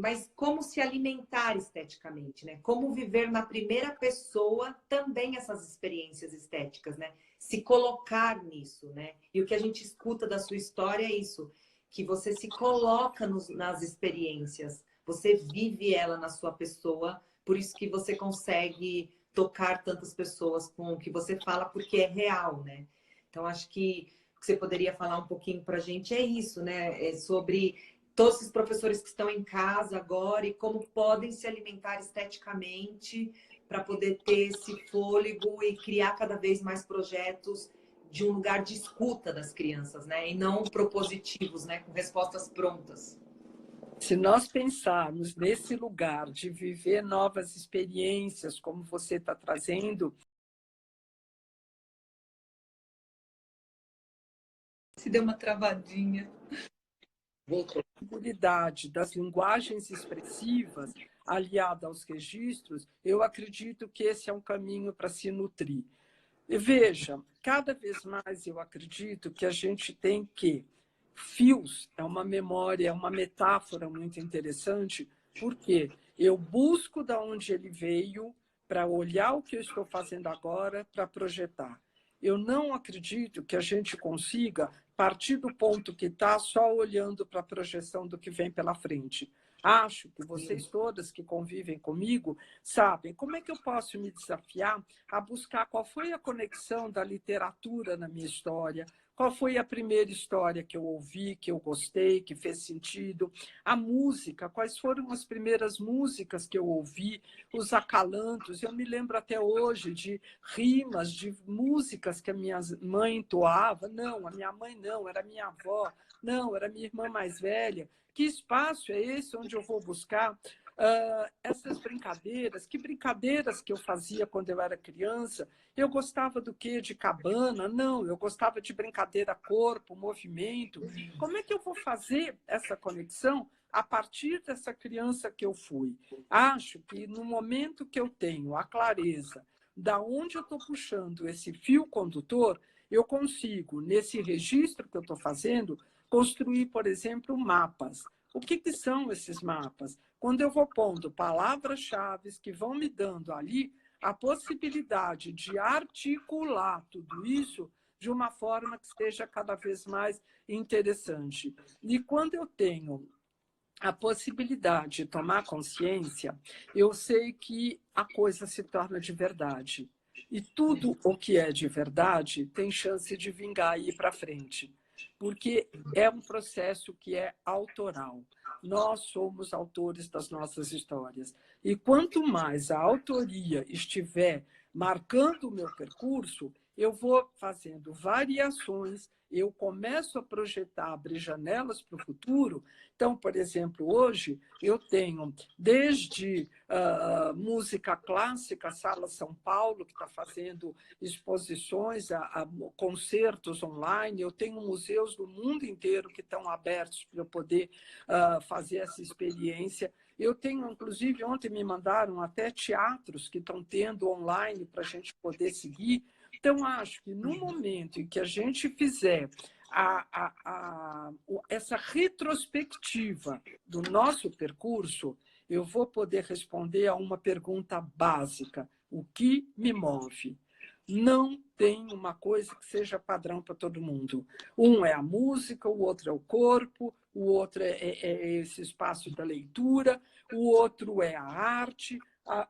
mas como se alimentar esteticamente, né? Como viver na primeira pessoa também essas experiências estéticas, né? Se colocar nisso, né? E o que a gente escuta da sua história é isso, que você se coloca nas experiências, você vive ela na sua pessoa, por isso que você consegue tocar tantas pessoas com o que você fala, porque é real, né? Então, acho que o que você poderia falar um pouquinho para a gente é isso, né? É sobre todos esses professores que estão em casa agora e como podem se alimentar esteticamente para poder ter esse fôlego e criar cada vez mais projetos de um lugar de escuta das crianças, né? E não propositivos, né? Com respostas prontas. Se nós pensarmos nesse lugar de viver novas experiências, como você está trazendo, Se deu uma travadinha. a habilidade das linguagens expressivas aliada aos registros, eu acredito que esse é um caminho para se nutrir. E veja, cada vez mais eu acredito que a gente tem que fios é uma memória, é uma metáfora muito interessante, porque eu busco de onde ele veio para olhar o que eu estou fazendo agora para projetar. Eu não acredito que a gente consiga partir do ponto que está só olhando para a projeção do que vem pela frente. Acho que vocês todas que convivem comigo sabem como é que eu posso me desafiar a buscar qual foi a conexão da literatura na minha história, qual foi a primeira história que eu ouvi, que eu gostei, que fez sentido, a música, quais foram as primeiras músicas que eu ouvi, os acalantos. Eu me lembro até hoje de rimas, de músicas que a minha mãe entoava. Não, a minha mãe não, era a minha avó. Não, era a minha irmã mais velha. Que espaço é esse onde eu vou buscar essas brincadeiras? Que brincadeiras que eu fazia quando eu era criança? Eu gostava do quê? De cabana? Não, eu gostava de brincadeira corpo, movimento. Como é que eu vou fazer essa conexão a partir dessa criança que eu fui? Acho que no momento que eu tenho a clareza da onde eu estou puxando esse fio condutor, eu consigo, nesse registro que eu estou fazendo, construir, por exemplo, mapas. O que são esses mapas? Quando eu vou pondo palavras-chave que vão me dando ali a possibilidade de articular tudo isso de uma forma que seja cada vez mais interessante. E quando eu tenho a possibilidade de tomar consciência, eu sei que a coisa se torna de verdade. E tudo o que é de verdade tem chance de vingar e ir para frente, porque é um processo que é autoral. Nós somos autores das nossas histórias. E quanto mais a autoria estiver marcando o meu percurso, eu vou fazendo variações, eu começo a projetar, abrir janelas para o futuro. Então, por exemplo, hoje eu tenho desde música clássica, Sala São Paulo, que está fazendo exposições, a concertos online, eu tenho museus do mundo inteiro que estão abertos para eu poder fazer essa experiência. Eu tenho, inclusive, ontem me mandaram até teatros que estão tendo online para a gente poder seguir. Então, acho que no momento em que a gente fizer essa retrospectiva do nosso percurso, eu vou poder responder a uma pergunta básica: o que me move? Não tem uma coisa que seja padrão para todo mundo. Um é a música, o outro é o corpo, o outro é esse espaço da leitura, o outro é a arte.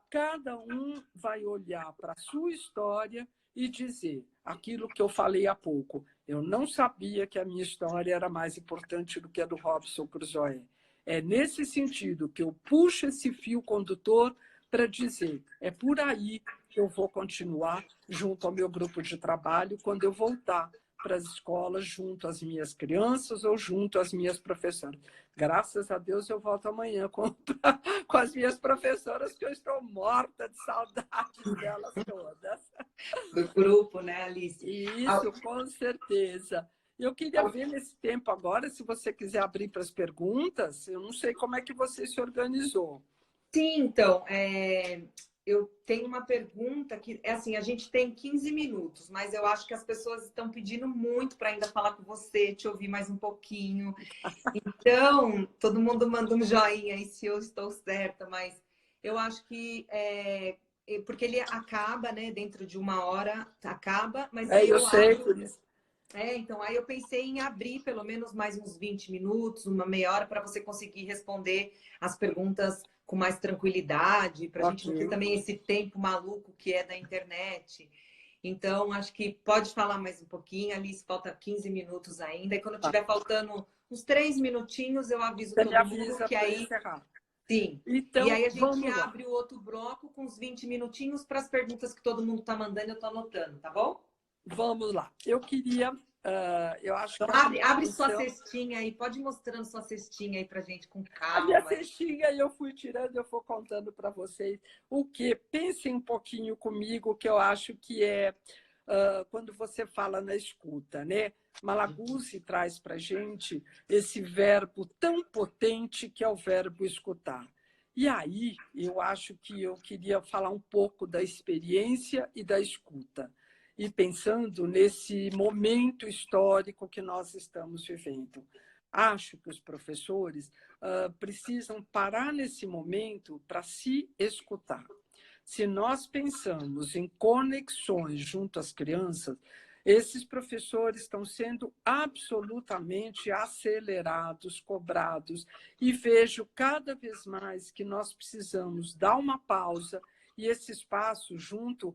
Cada um vai olhar para a sua história e dizer aquilo que eu falei há pouco. Eu não sabia que a minha história era mais importante do que a do Robson Crusoe. É nesse sentido que eu puxo esse fio condutor para dizer, é por aí eu vou continuar junto ao meu grupo de trabalho quando eu voltar para as escolas, junto às minhas crianças ou junto às minhas professoras. Graças a Deus eu volto amanhã com as minhas professoras, que eu estou morta de saudades delas todas. Do grupo, né, Alice? Isso, com certeza. Eu queria ver nesse tempo agora, se você quiser abrir para as perguntas, eu não sei como é que você se organizou. Sim, então, eu tenho uma pergunta que, é assim, a gente tem 15 minutos, mas eu acho que as pessoas estão pedindo muito para ainda falar com você, te ouvir mais um pouquinho. Então, todo mundo manda um joinha aí se eu estou certa, mas eu acho que porque ele acaba, né? Dentro de uma hora acaba, mas aí Eu eu sei, abro. por isso. Então aí eu pensei em abrir pelo menos mais uns 20 minutos, uma meia hora, para você conseguir responder as perguntas com mais tranquilidade, para a gente não ter Ok. também esse tempo maluco que é da internet. Então, acho que pode falar mais um pouquinho, Alice, falta 15 minutos ainda. E quando Tá. tiver faltando uns 3 minutinhos, eu aviso Você me todo mundo avisa que para aí, encerrar. sim. E Então, aí a gente vamos lá. abre o outro bloco com uns 20 minutinhos para as perguntas que todo mundo está mandando, eu estou anotando, tá bom? Vamos lá. Eu queria, eu acho Então, que a minha abre sua função... cestinha aí, pode ir mostrando sua cestinha aí pra gente com A minha calma. cestinha eu fui tirando, eu vou contando para vocês o que. Pensem um pouquinho comigo, que eu acho que é quando você fala na escuta, né? Malaguzzi traz para a gente esse verbo tão potente que é o verbo escutar. E aí, eu acho que eu queria falar um pouco da experiência e da escuta. E pensando nesse momento histórico que nós estamos vivendo. Acho que os professores precisam parar nesse momento para se escutar. Se nós pensamos em conexões junto às crianças, esses professores estão sendo absolutamente acelerados, cobrados, e vejo cada vez mais que nós precisamos dar uma pausa e esse espaço, junto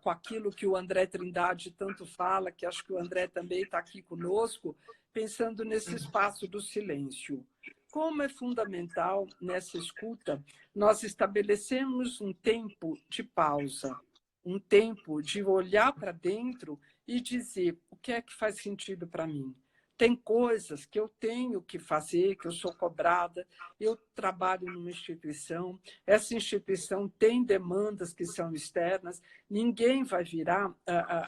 com aquilo que o André Trindade tanto fala, que acho que o André também está aqui conosco, pensando nesse espaço do silêncio. Como é fundamental nessa escuta nós estabelecemos um tempo de pausa, um tempo de olhar para dentro e dizer o que é que faz sentido para mim. Tem coisas que eu tenho que fazer, que eu sou cobrada, eu trabalho numa instituição, essa instituição tem demandas que são externas, ninguém vai virar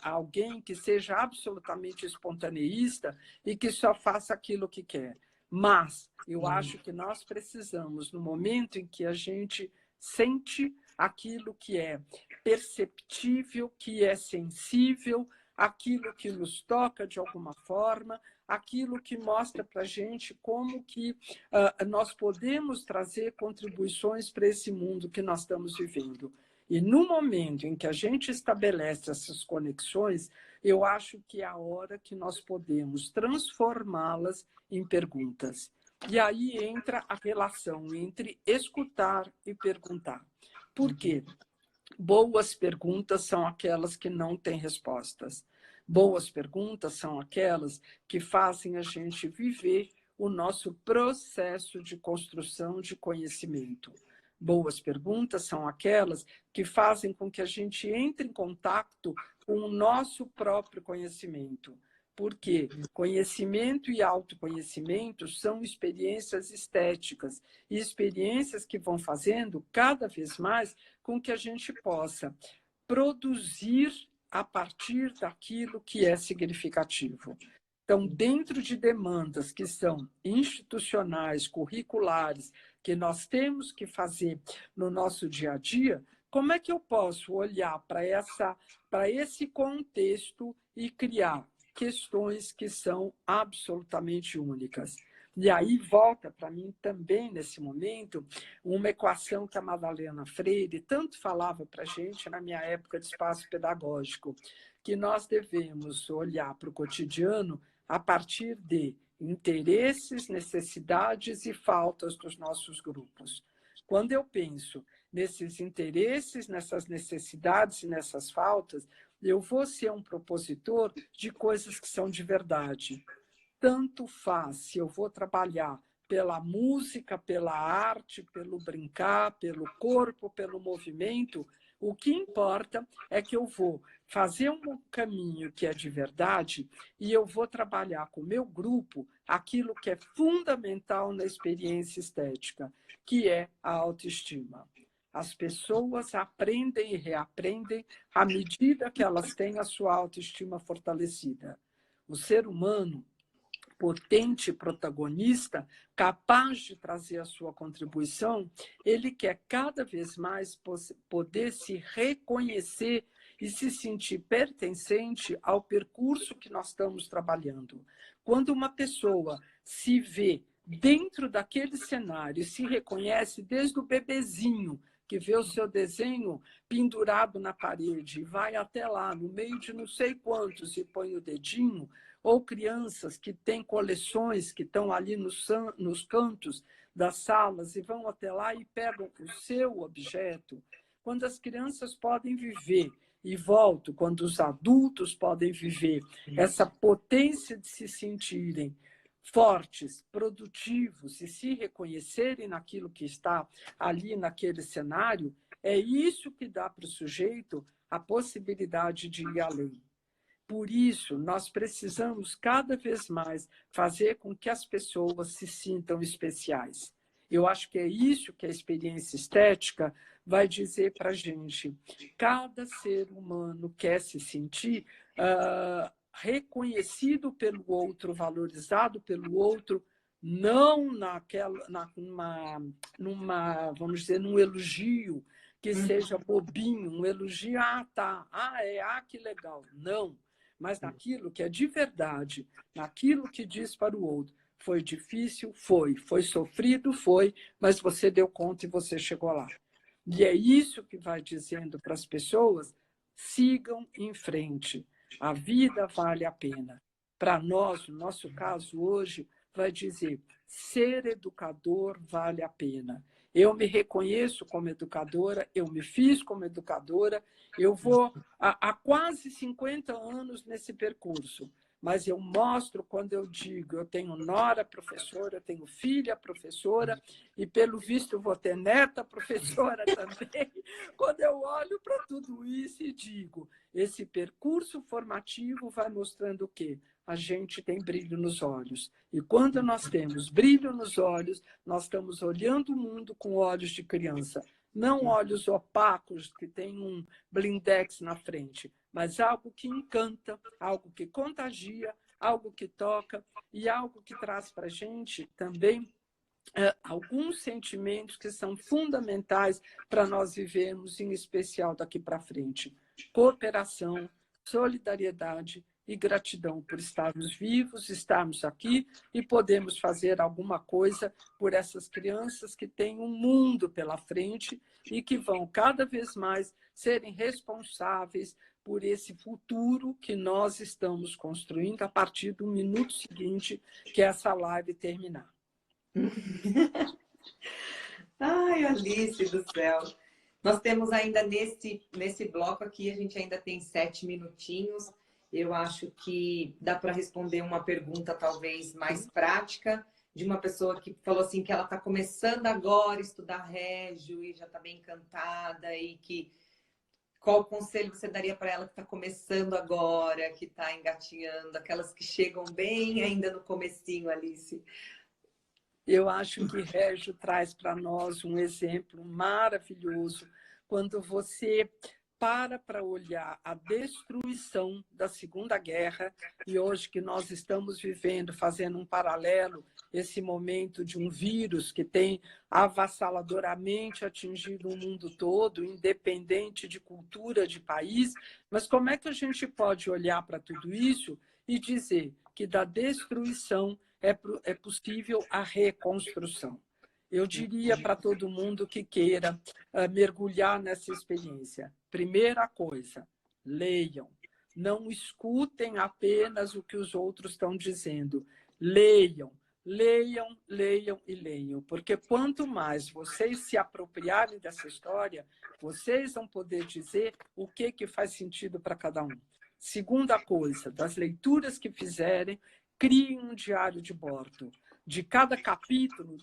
alguém que seja absolutamente espontaneísta e que só faça aquilo que quer. Mas eu acho que nós precisamos, no momento em que a gente sente aquilo que é perceptível, que é sensível, aquilo que nos toca de alguma forma, aquilo que mostra para a gente como que nós podemos trazer contribuições para esse mundo que nós estamos vivendo. E no momento em que a gente estabelece essas conexões, eu acho que é a hora que nós podemos transformá-las em perguntas. E aí entra a relação entre escutar e perguntar. Por quê? Boas perguntas são aquelas que não têm respostas. Boas perguntas são aquelas que fazem a gente viver o nosso processo de construção de conhecimento. Boas perguntas são aquelas que fazem com que a gente entre em contato com o nosso próprio conhecimento. Porque conhecimento e autoconhecimento são experiências estéticas e experiências que vão fazendo cada vez mais com que a gente possa produzir a partir daquilo que é significativo. Então, dentro de demandas que são institucionais, curriculares, que nós temos que fazer no nosso dia a dia, como é que eu posso olhar para esse contexto e criar questões que são absolutamente únicas? E aí volta para mim também, nesse momento, uma equação que a Madalena Freire tanto falava para a gente na minha época de espaço pedagógico, que nós devemos olhar para o cotidiano a partir de interesses, necessidades e faltas dos nossos grupos. Quando eu penso nesses interesses, nessas necessidades e nessas faltas, eu vou ser um propositor de coisas que são de verdade. Tanto faz se eu vou trabalhar pela música, pela arte, pelo brincar, pelo corpo, pelo movimento, O que importa é que eu vou fazer um caminho que é de verdade e eu vou trabalhar com o meu grupo aquilo que é fundamental na experiência estética, que é a autoestima. As pessoas aprendem e reaprendem à medida que elas têm a sua autoestima fortalecida. O ser humano, potente protagonista, capaz de trazer a sua contribuição, ele quer cada vez mais poder se reconhecer e se sentir pertencente ao percurso que nós estamos trabalhando. Quando uma pessoa se vê dentro daquele cenário e se reconhece desde o bebezinho, que vê o seu desenho pendurado na parede e vai até lá, no meio de não sei quantos, e põe o dedinho, ou crianças que têm coleções que estão ali nos cantos das salas e vão até lá e pegam o seu objeto. Quando as crianças podem viver, e volto, quando os adultos podem viver essa potência de se sentirem fortes, produtivos e se reconhecerem naquilo que está ali naquele cenário, é isso que dá para o sujeito a possibilidade de ir além. Por isso, nós precisamos cada vez mais fazer com que as pessoas se sintam especiais. Eu acho que é isso que a experiência estética vai dizer para a gente. Cada ser humano quer se sentir reconhecido pelo outro, valorizado pelo outro, não vamos dizer, num elogio que seja bobinho, um elogio, tá, que legal. Não, mas naquilo que é de verdade, naquilo que diz para o outro. Foi difícil? Foi sofrido? Foi, mas você deu conta e você chegou lá. E é isso que vai dizendo para as pessoas, sigam em frente. A vida vale a pena. Para nós, no nosso caso hoje, vai dizer, ser educador vale a pena. Eu me reconheço como educadora, eu me fiz como educadora, eu vou há quase 50 anos nesse percurso, mas eu mostro quando eu digo, eu tenho nora professora, eu tenho filha professora, e pelo visto eu vou ter neta professora também, quando eu olho para tudo isso e digo, esse percurso formativo vai mostrando o quê? A gente tem brilho nos olhos. E quando nós temos brilho nos olhos, nós estamos olhando o mundo com olhos de criança. Não olhos opacos que tem um blindex na frente, mas algo que encanta, algo que contagia, algo que toca e algo que traz para a gente também alguns sentimentos que são fundamentais para nós vivermos, em especial daqui para frente. Cooperação, solidariedade e gratidão por estarmos vivos, estarmos aqui e podemos fazer alguma coisa por essas crianças que têm um mundo pela frente e que vão cada vez mais serem responsáveis por esse futuro que nós estamos construindo a partir do minuto seguinte que essa live terminar. Ai, Alice do céu. Nós temos ainda nesse bloco aqui, a gente ainda tem 7 minutinhos. Eu acho que dá para responder uma pergunta talvez mais prática de uma pessoa que falou assim que ela está começando agora a estudar régio e já está bem encantada e que qual conselho você daria para ela que está começando agora, que está engatinhando, aquelas que chegam bem ainda no comecinho, Alice? Eu acho que Régio traz para nós um exemplo maravilhoso quando você para olhar a destruição da Segunda Guerra e hoje que nós estamos vivendo, fazendo um paralelo, esse momento de um vírus que tem avassaladoramente atingido o mundo todo, independente de cultura, de país, mas como é que a gente pode olhar para tudo isso e dizer que da destruição é possível a reconstrução? Eu diria para todo mundo que queira mergulhar nessa experiência. Primeira coisa, leiam. Não escutem apenas o que os outros estão dizendo. Leiam, leiam, leiam e leiam. Porque quanto mais vocês se apropriarem dessa história, vocês vão poder dizer o que faz sentido para cada um. Segunda coisa, das leituras que fizerem, criem um diário de bordo. De cada capítulo,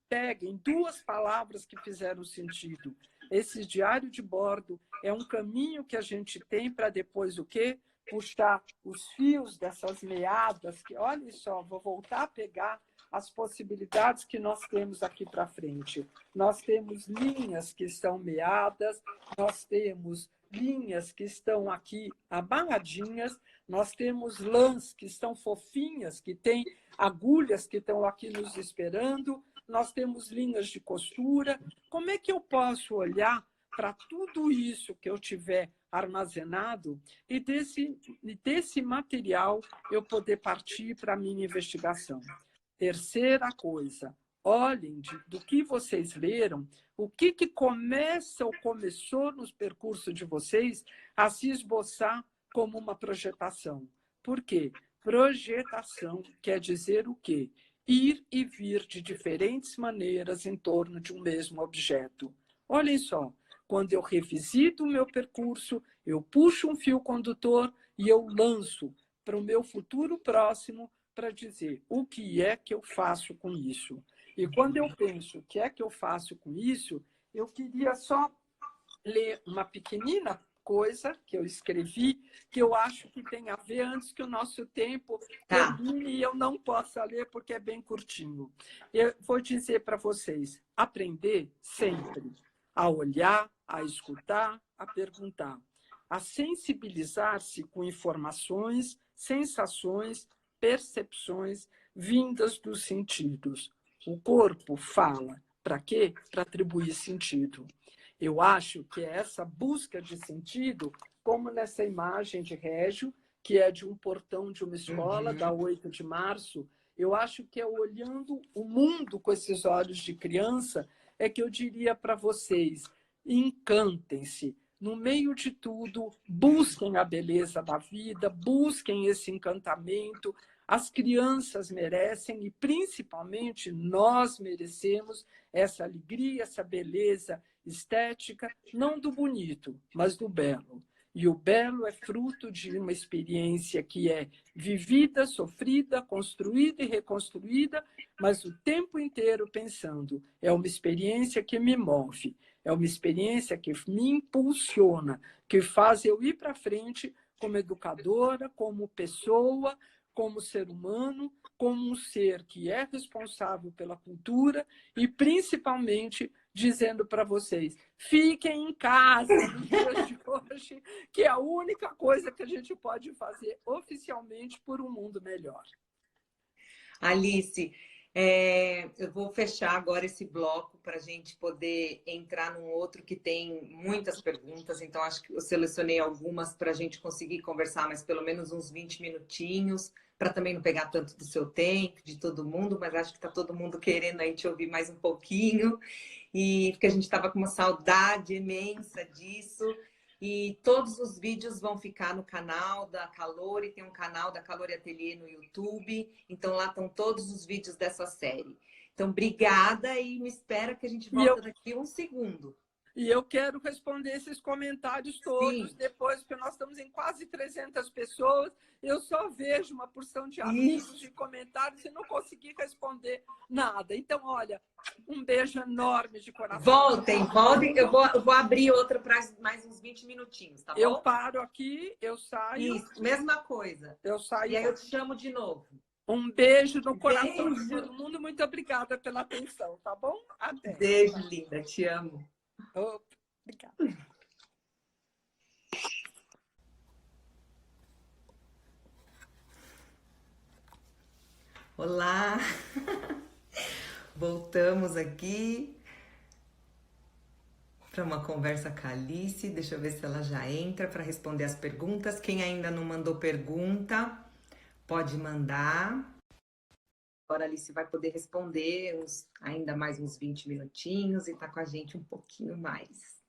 peguem 2 palavras que fizeram sentido. Esse diário de bordo é um caminho que a gente tem para depois o quê? Puxar os fios dessas meadas, que olha só, vou voltar a pegar as possibilidades que nós temos aqui para frente. Nós temos linhas que estão meadas, nós temos linhas que estão aqui amarradinhas, nós temos lãs que estão fofinhas, que têm agulhas que estão aqui nos esperando, nós temos linhas de costura. Como é que eu posso olhar para tudo isso que eu tiver armazenado e desse material eu poder partir para a minha investigação? Terceira coisa, olhem do que vocês leram, o que começa ou começou nos percursos de vocês a se esboçar como uma projetação. Por quê? Projetação quer dizer o quê? Ir e vir de diferentes maneiras em torno de um mesmo objeto. Olhem só, quando eu revisito o meu percurso, eu puxo um fio condutor e eu lanço para o meu futuro próximo para dizer o que é que eu faço com isso. E quando eu penso o que é que eu faço com isso, eu queria só ler uma pequenina coisa que eu escrevi, que eu acho que tem a ver antes que o nosso tempo termine e eu não possa ler porque é bem curtinho. Eu vou dizer para vocês, aprender sempre a olhar, a escutar, a perguntar, a sensibilizar-se com informações, sensações, percepções vindas dos sentidos. O corpo fala. Para quê? Para atribuir sentido. Eu acho que é essa busca de sentido, como nessa imagem de Régio, que é de um portão de uma escola, da 8 de março, eu acho que é olhando o mundo com esses olhos de criança, é que eu diria para vocês, encantem-se. No meio de tudo, busquem a beleza da vida, busquem esse encantamento. As crianças merecem e, principalmente, nós merecemos essa alegria, essa beleza estética, não do bonito, mas do belo. E o belo é fruto de uma experiência que é vivida, sofrida, construída e reconstruída, mas o tempo inteiro pensando. É uma experiência que me move, é uma experiência que me impulsiona, que faz eu ir para frente como educadora, como pessoa, como ser humano, como um ser que é responsável pela cultura e, principalmente, dizendo para vocês, fiquem em casa nos dias de hoje, que é a única coisa que a gente pode fazer oficialmente por um mundo melhor. Alice, eu vou fechar agora esse bloco para a gente poder entrar num outro que tem muitas perguntas, então acho que eu selecionei algumas para a gente conseguir conversar mais pelo menos uns 20 minutinhos, para também não pegar tanto do seu tempo, de todo mundo, mas acho que está todo mundo querendo a gente ouvir mais um pouquinho, e porque a gente estava com uma saudade imensa disso. E todos os vídeos vão ficar no canal da Calori, tem um canal da Calori Ateliê no YouTube, então lá estão todos os vídeos dessa série. Então, obrigada e me espera que a gente volta daqui um segundo. E eu quero responder esses comentários todos. Sim. Depois, porque nós estamos em quase 300 pessoas, eu só vejo uma porção de amigos e comentários e não consegui responder nada. Então, olha, um beijo enorme de coração. Voltem. Eu vou abrir outra para mais uns 20 minutinhos, tá bom? Eu paro aqui, eu saio. Isso, mesma coisa. Eu saio. E aí eu te chamo de novo. Um beijo no coração de todo mundo. Muito obrigada pela atenção, tá bom? Até. Beijo, linda. Te amo. Obrigada. Olá! Voltamos aqui para uma conversa com a Alice. Deixa eu ver se ela já entra para responder as perguntas. Quem ainda não mandou pergunta, pode mandar. Agora a Alice vai poder responder ainda mais uns 20 minutinhos e tá com a gente um pouquinho mais.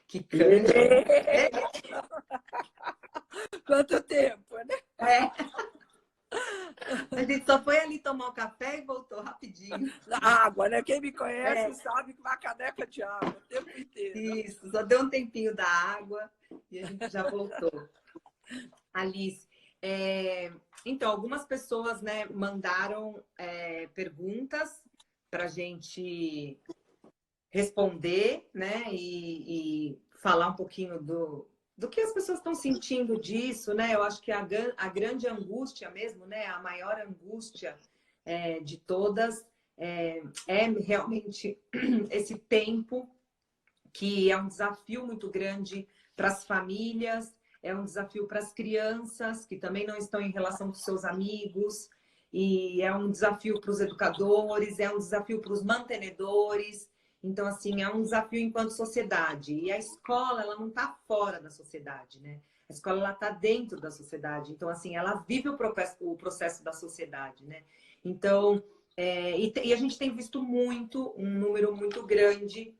Que canja! Quanto tempo, né? A gente só foi ali tomar o café e voltou rapidinho. Água, né? Quem me conhece sabe que uma caneca de água o tempo inteiro. Isso, só deu um tempinho da água e a gente já voltou. Alice, então, algumas pessoas, né, mandaram perguntas para a gente responder, né, e falar um pouquinho do que as pessoas estão sentindo disso, né? Eu acho que a grande angústia mesmo, né? A maior angústia de todas é realmente esse tempo, que é um desafio muito grande para as famílias, é um desafio para as crianças, que também não estão em relação com seus amigos, e é um desafio para os educadores, é um desafio para os mantenedores. Então, assim, é um desafio enquanto sociedade. E a escola, ela não está fora da sociedade, né? A escola, ela está dentro da sociedade. Então, assim, ela vive o processo da sociedade, né? Então, e a gente tem visto um número muito grande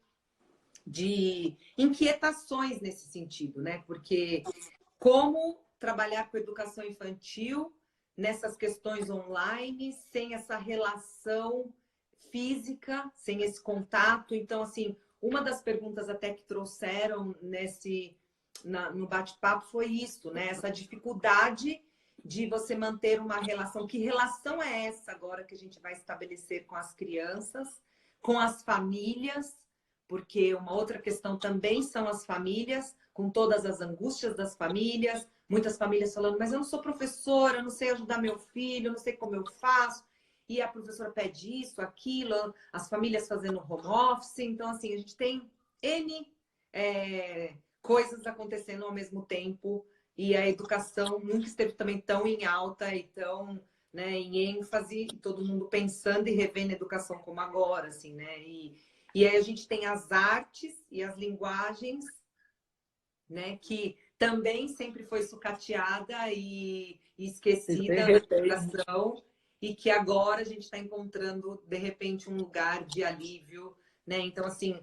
de inquietações nesse sentido, né? Porque como trabalhar com educação infantil nessas questões online, sem essa relação física, sem esse contato. Então, assim, uma das perguntas até que trouxeram no bate-papo foi isso, né? Essa dificuldade de você manter uma relação. Que relação é essa agora que a gente vai estabelecer com as crianças, com as famílias? Porque uma outra questão também são as famílias, com todas as angústias das famílias, muitas famílias falando, mas eu não sou professora, eu não sei ajudar meu filho, eu não sei como eu faço, e a professora pede isso, aquilo, as famílias fazendo home office. Então, assim, a gente tem N coisas acontecendo ao mesmo tempo, e a educação nunca esteve também tão em alta e tão, né, em ênfase, todo mundo pensando e revendo a educação como agora, assim, né? E aí a gente tem as artes e as linguagens, né, que também sempre foi sucateada e E de esquecida na repente, educação, e que agora a gente está encontrando, de repente, um lugar de alívio, né? Então, assim,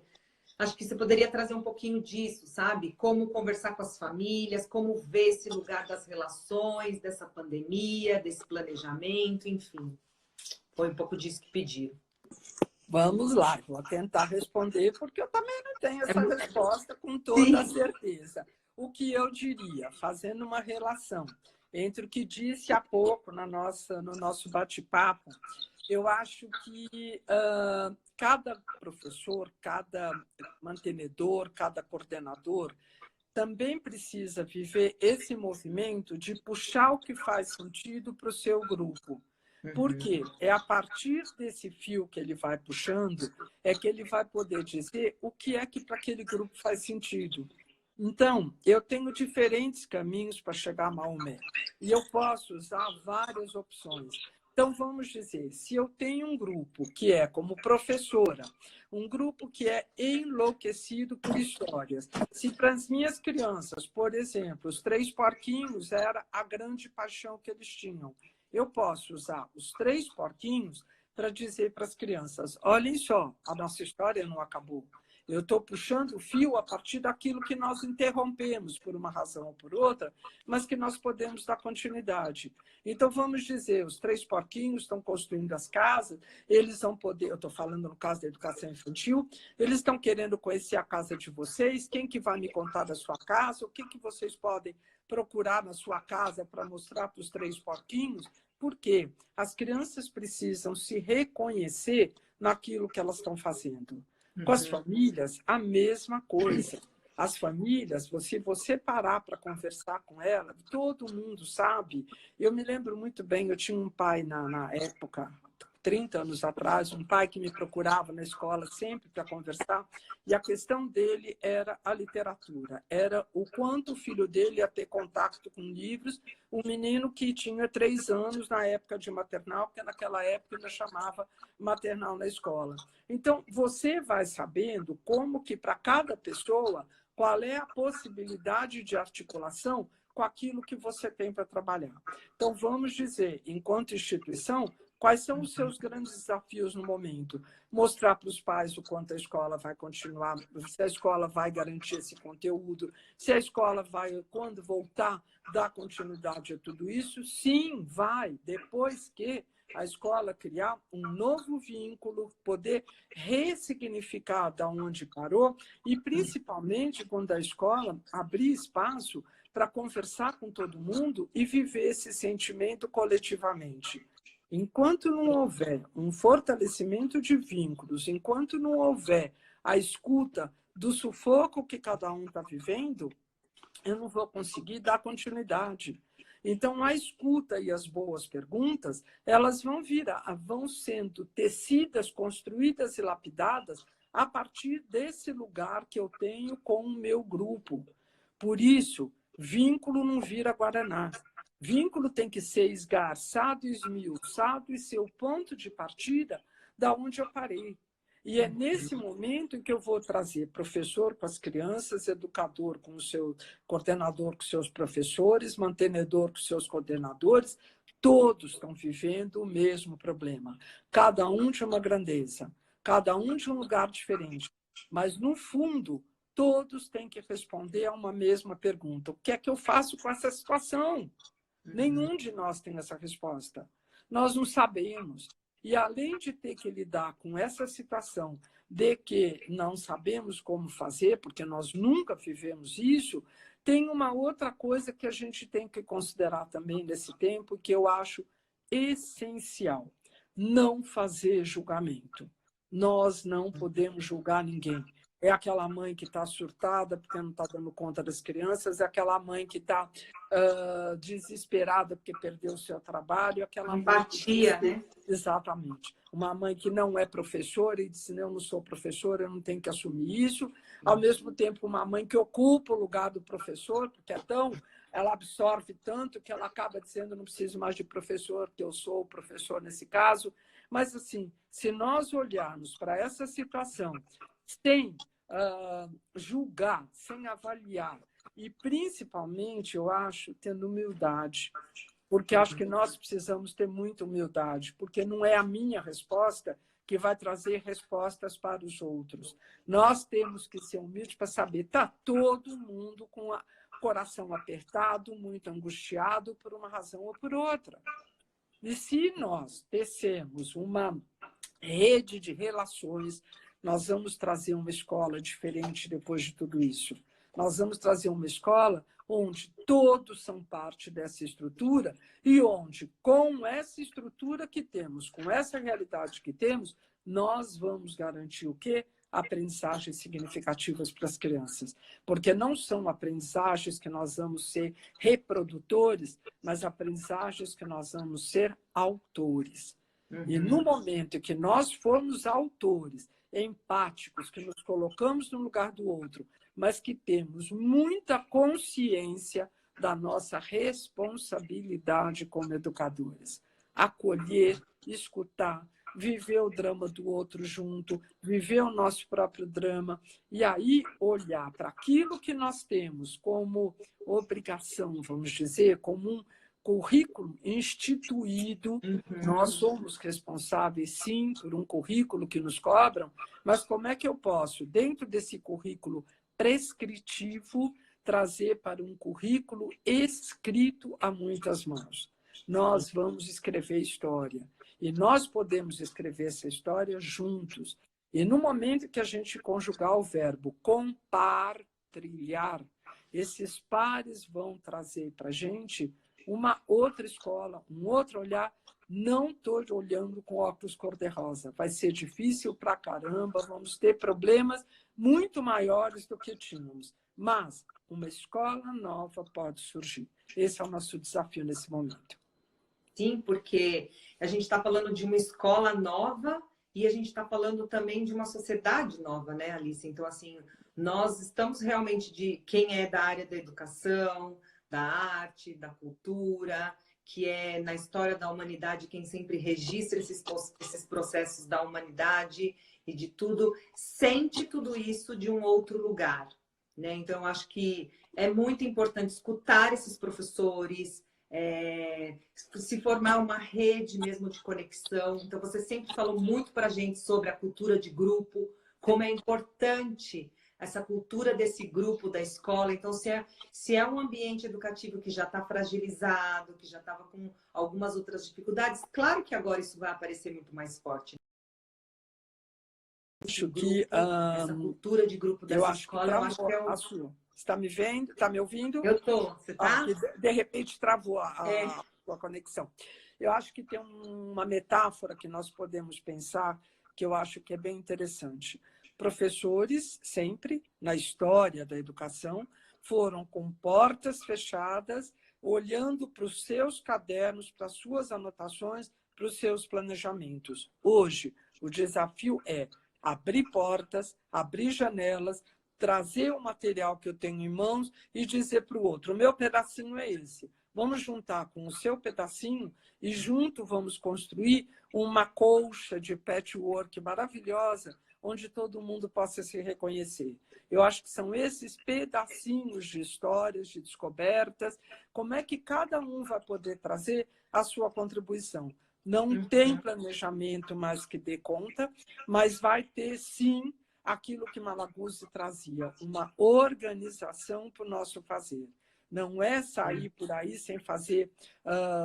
acho que você poderia trazer um pouquinho disso, sabe? Como conversar com as famílias, como ver esse lugar das relações, dessa pandemia, desse planejamento, enfim. Foi um pouco disso que pediram. vamos lá, vou tentar responder, porque eu também não tenho essa resposta com toda a Sim. certeza. O que eu diria, fazendo uma relação entre o que disse há pouco no nosso bate-papo, eu acho que cada professor, cada mantenedor, cada coordenador também precisa viver esse movimento de puxar o que faz sentido para o seu grupo. Porque é a partir desse fio que ele vai puxando é que ele vai poder dizer o que é que para aquele grupo faz sentido. Então, eu tenho diferentes caminhos para chegar a Maomé. E eu posso usar várias opções. Então, vamos dizer, se eu tenho um grupo que é como professora, um grupo que é enlouquecido por histórias, se para as minhas crianças, por exemplo, os Três Porquinhos era a grande paixão que eles tinham, eu posso usar os Três Porquinhos para dizer para as crianças, olhem só, a nossa história não acabou. Eu estou puxando o fio a partir daquilo que nós interrompemos por uma razão ou por outra, mas que nós podemos dar continuidade. Então, vamos dizer, os Três Porquinhos estão construindo as casas, eles vão poder, eu estou falando no caso da educação infantil, eles estão querendo conhecer a casa de vocês, quem que vai me contar da sua casa, o que, que vocês podem procurar na sua casa para mostrar para os Três Porquinhos, porque as crianças precisam se reconhecer naquilo que elas estão fazendo. Com as famílias, a mesma coisa. As famílias, se você parar para conversar com ela, todo mundo sabe. Eu me lembro muito bem, eu tinha um pai na época, 30 anos atrás, um pai que me procurava na escola sempre para conversar, e a questão dele era a literatura, era o quanto o filho dele ia ter contato com livros, um menino que tinha 3 anos na época de maternal, porque naquela época ainda chamava maternal na escola. Então, você vai sabendo como que para cada pessoa, qual é a possibilidade de articulação com aquilo que você tem para trabalhar. Então, vamos dizer, enquanto instituição, quais são os seus grandes desafios no momento? Mostrar para os pais o quanto a escola vai continuar, se a escola vai garantir esse conteúdo, se a escola vai, quando voltar, dar continuidade a tudo isso. Sim, vai, depois que a escola criar um novo vínculo, poder ressignificar da onde parou e, principalmente, quando a escola abrir espaço para conversar com todo mundo e viver esse sentimento coletivamente. Enquanto não houver um fortalecimento de vínculos, enquanto não houver a escuta do sufoco que cada um está vivendo, eu não vou conseguir dar continuidade. Então, a escuta e as boas perguntas, elas vão sendo tecidas, construídas e lapidadas a partir desse lugar que eu tenho com o meu grupo. Por isso, vínculo não vira Guaraná. Vínculo tem que ser esgarçado, esmiuçado e ser o ponto de partida da onde eu parei. E é nesse momento em que eu vou trazer professor com as crianças, educador com o seu coordenador com seus professores, mantenedor com seus coordenadores, todos estão vivendo o mesmo problema. Cada um de uma grandeza, cada um de um lugar diferente. Mas, no fundo, todos têm que responder a uma mesma pergunta. O que é que eu faço com essa situação? Nenhum de nós tem essa resposta. Nós não sabemos. E, além de ter que lidar com essa situação de que não sabemos como fazer, porque nós nunca vivemos isso, tem uma outra coisa que a gente tem que considerar também nesse tempo, que eu acho essencial: não fazer julgamento. Nós não podemos julgar ninguém. É aquela mãe que está surtada porque não está dando conta das crianças, é aquela mãe que está desesperada porque perdeu o seu trabalho, aquela Empatia, mãe né? Exatamente. Uma mãe que não é professora e disse, eu não sou professora, eu não tenho que assumir isso. Ao mesmo tempo, uma mãe que ocupa o lugar do professor, porque ela absorve tanto que ela acaba dizendo, não preciso mais de professor, que eu sou o professor nesse caso. Mas, assim, se nós olharmos para essa situação sem julgar, sem avaliar, e principalmente, eu acho, tendo humildade, porque acho que nós precisamos ter muita humildade, porque não é a minha resposta que vai trazer respostas para os outros. Nós temos que ser humildes para saber, está todo mundo com o coração apertado, muito angustiado por uma razão ou por outra. E se nós tecermos uma rede de relações, nós vamos trazer uma escola diferente depois de tudo isso. Nós vamos trazer uma escola onde todos são parte dessa estrutura e onde, com essa estrutura que temos, com essa realidade que temos, nós vamos garantir o quê? Aprendizagens significativas para as crianças. Porque não são aprendizagens que nós vamos ser reprodutores, mas aprendizagens que nós vamos ser autores. E no momento em que nós formos autores, empáticos, que nos colocamos no lugar do outro, mas que temos muita consciência da nossa responsabilidade como educadores. Acolher, escutar, viver o drama do outro junto, viver o nosso próprio drama, e aí olhar para aquilo que nós temos como obrigação, vamos dizer, como um currículo instituído. Nós somos responsáveis, sim, por um currículo que nos cobram, mas como é que eu posso, dentro desse currículo prescritivo, trazer para um currículo escrito a muitas mãos? Nós vamos escrever história. E nós podemos escrever essa história juntos. E no momento que a gente conjugar o verbo compartilhar, esses pares vão trazer para a gente uma outra escola, um outro olhar. Não estou olhando com óculos cor-de-rosa. Vai ser difícil pra caramba, vamos ter problemas muito maiores do que tínhamos. Mas uma escola nova pode surgir. Esse é o nosso desafio nesse momento. Sim, porque a gente está falando de uma escola nova e a gente está falando também de uma sociedade nova, né, Alice? Então, assim, nós estamos realmente de quem é da área da educação, da arte, da cultura, que é na história da humanidade quem sempre registra esses processos da humanidade e de tudo, sente tudo isso de um outro lugar, né? Então, eu acho que é muito importante escutar esses professores, se formar uma rede mesmo de conexão. Então, você sempre falou muito para a gente sobre a cultura de grupo, como é importante essa cultura desse grupo da escola. Então, se é um ambiente educativo que já está fragilizado, que já estava com algumas outras dificuldades, claro que agora isso vai aparecer muito mais forte. Acho que essa cultura de grupo dessa escola, eu acho que é a sua. Você está me vendo? Está me ouvindo? Eu estou. Você está? De repente travou a conexão. Eu acho que tem uma metáfora que nós podemos pensar que eu acho que é bem interessante. Professores, sempre, na história da educação, foram com portas fechadas, olhando para os seus cadernos, para as suas anotações, para os seus planejamentos. Hoje, o desafio é abrir portas, abrir janelas, trazer o material que eu tenho em mãos e dizer para o outro, o meu pedacinho é esse. Vamos juntar com o seu pedacinho e junto vamos construir uma colcha de patchwork maravilhosa, onde todo mundo possa se reconhecer. Eu acho que são esses pedacinhos de histórias, de descobertas, como é que cada um vai poder trazer a sua contribuição. Não tem planejamento mais que dê conta, mas vai ter, sim, aquilo que Malaguzzi trazia, uma organização para o nosso fazer. Não é sair por aí sem fazer,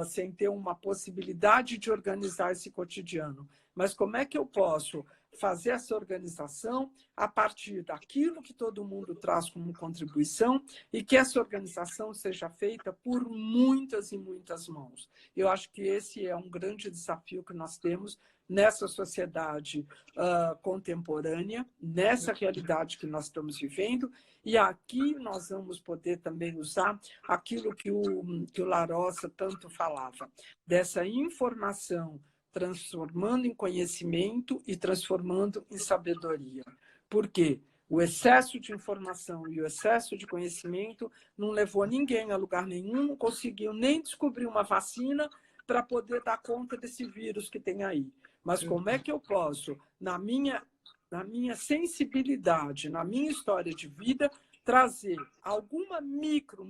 sem ter uma possibilidade de organizar esse cotidiano. Mas como é que eu posso fazer essa organização a partir daquilo que todo mundo traz como contribuição e que essa organização seja feita por muitas e muitas mãos. Eu acho que esse é um grande desafio que nós temos nessa sociedade contemporânea, nessa realidade que nós estamos vivendo, e aqui nós vamos poder também usar aquilo que o Larossa tanto falava, dessa informação transformando em conhecimento e transformando em sabedoria. Por quê? O excesso de informação e o excesso de conhecimento não levou ninguém a lugar nenhum, não conseguiu nem descobrir uma vacina para poder dar conta desse vírus que tem aí. Mas como é que eu posso, na minha sensibilidade, na minha história de vida, trazer alguma micro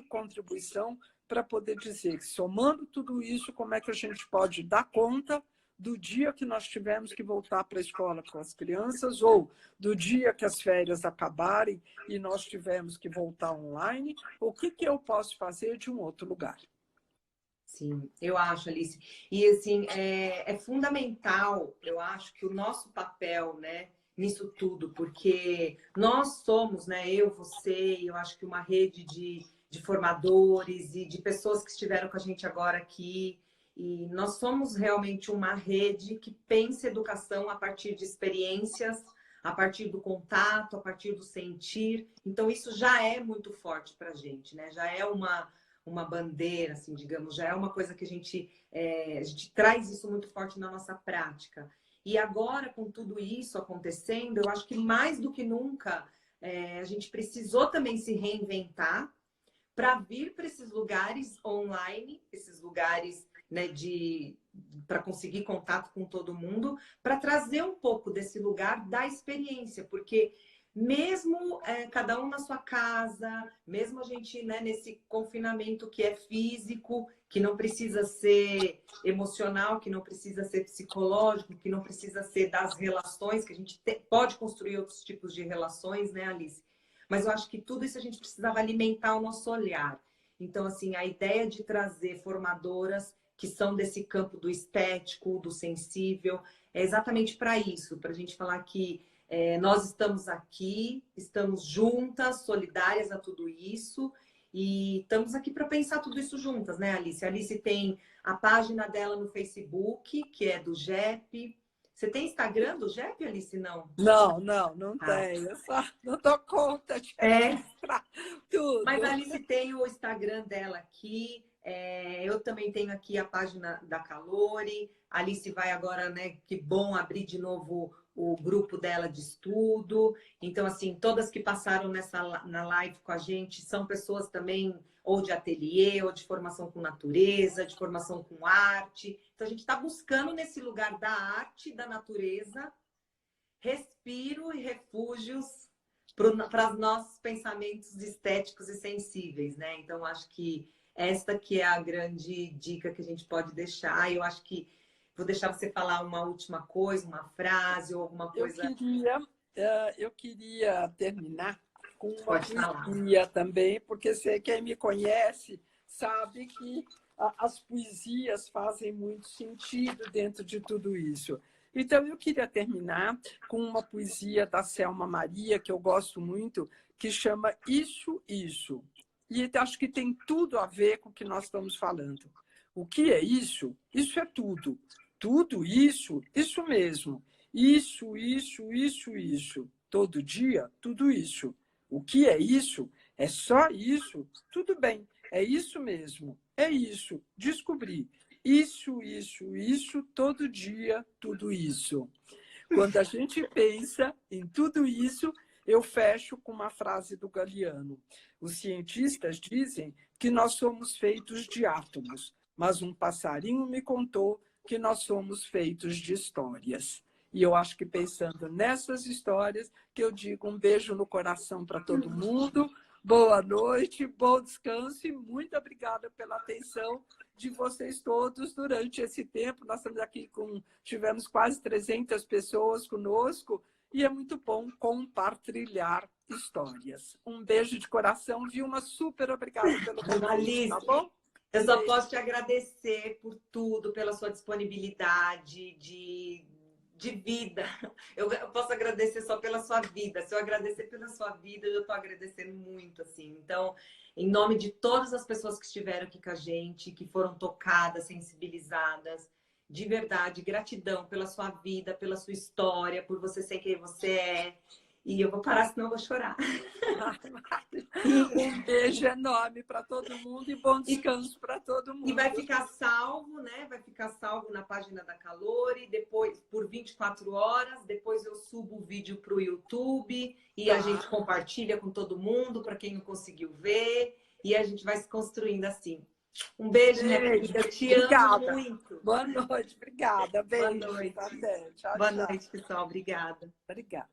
contribuição para poder dizer que, somando tudo isso, como é que a gente pode dar conta do dia que nós tivemos que voltar para a escola com as crianças, ou do dia que as férias acabarem e nós tivemos que voltar online, o que eu posso fazer de um outro lugar? Sim, eu acho, Alice. E, assim, é fundamental, eu acho, que o nosso papel, né, nisso tudo, porque nós somos, né, eu, você, eu acho que uma rede de formadores e de pessoas que estiveram com a gente agora aqui, e nós somos realmente uma rede que pensa educação a partir de experiências, a partir do contato, a partir do sentir. Então, isso já é muito forte para a gente, né? Já é uma bandeira, assim, digamos, já é uma coisa que a gente traz isso muito forte na nossa prática. E agora, com tudo isso acontecendo, eu acho que mais do que nunca a gente precisou também se reinventar para vir para esses lugares online, esses lugares, né, para conseguir contato com todo mundo, para trazer um pouco desse lugar da experiência, porque mesmo cada um na sua casa, mesmo a gente, né, nesse confinamento que é físico, que não precisa ser emocional, que não precisa ser psicológico, que não precisa ser das relações, que a gente pode construir outros tipos de relações, né, Alice? Mas eu acho que tudo isso a gente precisava alimentar o nosso olhar. Então, assim, a ideia de trazer formadoras que são desse campo do estético, do sensível, é exatamente para isso, para a gente falar que nós estamos aqui, estamos juntas, solidárias a tudo isso, e estamos aqui para pensar tudo isso juntas, né, Alice? A Alice tem a página dela no Facebook, que é do GEP. Você tem Instagram do GEP, Alice? Não? Não tenho. Eu só não dou conta de registrar tudo. Mas a Alice tem o Instagram dela aqui. Eu também tenho aqui a página da Calori. A Alice vai agora, né? Que bom abrir de novo o grupo dela de estudo. Então, assim, todas que passaram na live com a gente são pessoas também ou de ateliê, ou de formação com natureza, de formação com arte. Então, a gente está buscando nesse lugar da arte, da natureza, respiro e refúgios para os nossos pensamentos estéticos e sensíveis, né? Então, acho que esta que é a grande dica que a gente pode deixar. Eu acho que vou deixar você falar uma última coisa, uma frase ou alguma coisa. Eu queria terminar com uma poesia também, porque quem me conhece sabe que as poesias fazem muito sentido dentro de tudo isso. Então, eu queria terminar com uma poesia da Selma Maria, que eu gosto muito, que chama Isso, Isso. E acho que tem tudo a ver com o que nós estamos falando. O que é isso? Isso é tudo. Tudo isso, isso mesmo. Isso. Todo dia, tudo isso. O que é isso? É só isso? Tudo bem, é isso mesmo. É isso. Descobri. Isso, todo dia, tudo isso. Quando a gente pensa em tudo isso, eu fecho com uma frase do Galeano. Os cientistas dizem que nós somos feitos de átomos, mas um passarinho me contou que nós somos feitos de histórias. E eu acho que pensando nessas histórias, que eu digo um beijo no coração para todo mundo, boa noite, bom descanso e muito obrigada pela atenção de vocês todos durante esse tempo. Nós estamos aqui tivemos quase 300 pessoas conosco e é muito bom compartilhar histórias. Um beijo de coração, Vilma, super obrigada pelo convite, Alice, tá bom? eu só posso te agradecer por tudo, pela sua disponibilidade de vida. Eu posso agradecer só pela sua vida. Se eu agradecer pela sua vida, eu estou agradecendo muito, assim. Então, em nome de todas as pessoas que estiveram aqui com a gente, que foram tocadas, sensibilizadas, de verdade, gratidão pela sua vida, pela sua história, por você ser quem você é. E eu vou parar, senão eu vou chorar. Um beijo enorme para todo mundo e bom descanso para todo mundo. E vai ficar salvo, né? Vai ficar salvo na página da Calore, depois por 24 horas. Depois eu subo o vídeo para o YouTube e a gente compartilha com todo mundo, para quem não conseguiu ver. E a gente vai se construindo assim. Um beijo, minha querida. Eu te amo muito. Boa noite, obrigada. Beijo. Boa noite. Até. Tchau, Boa tchau. noite, pessoal. Obrigada. Obrigada.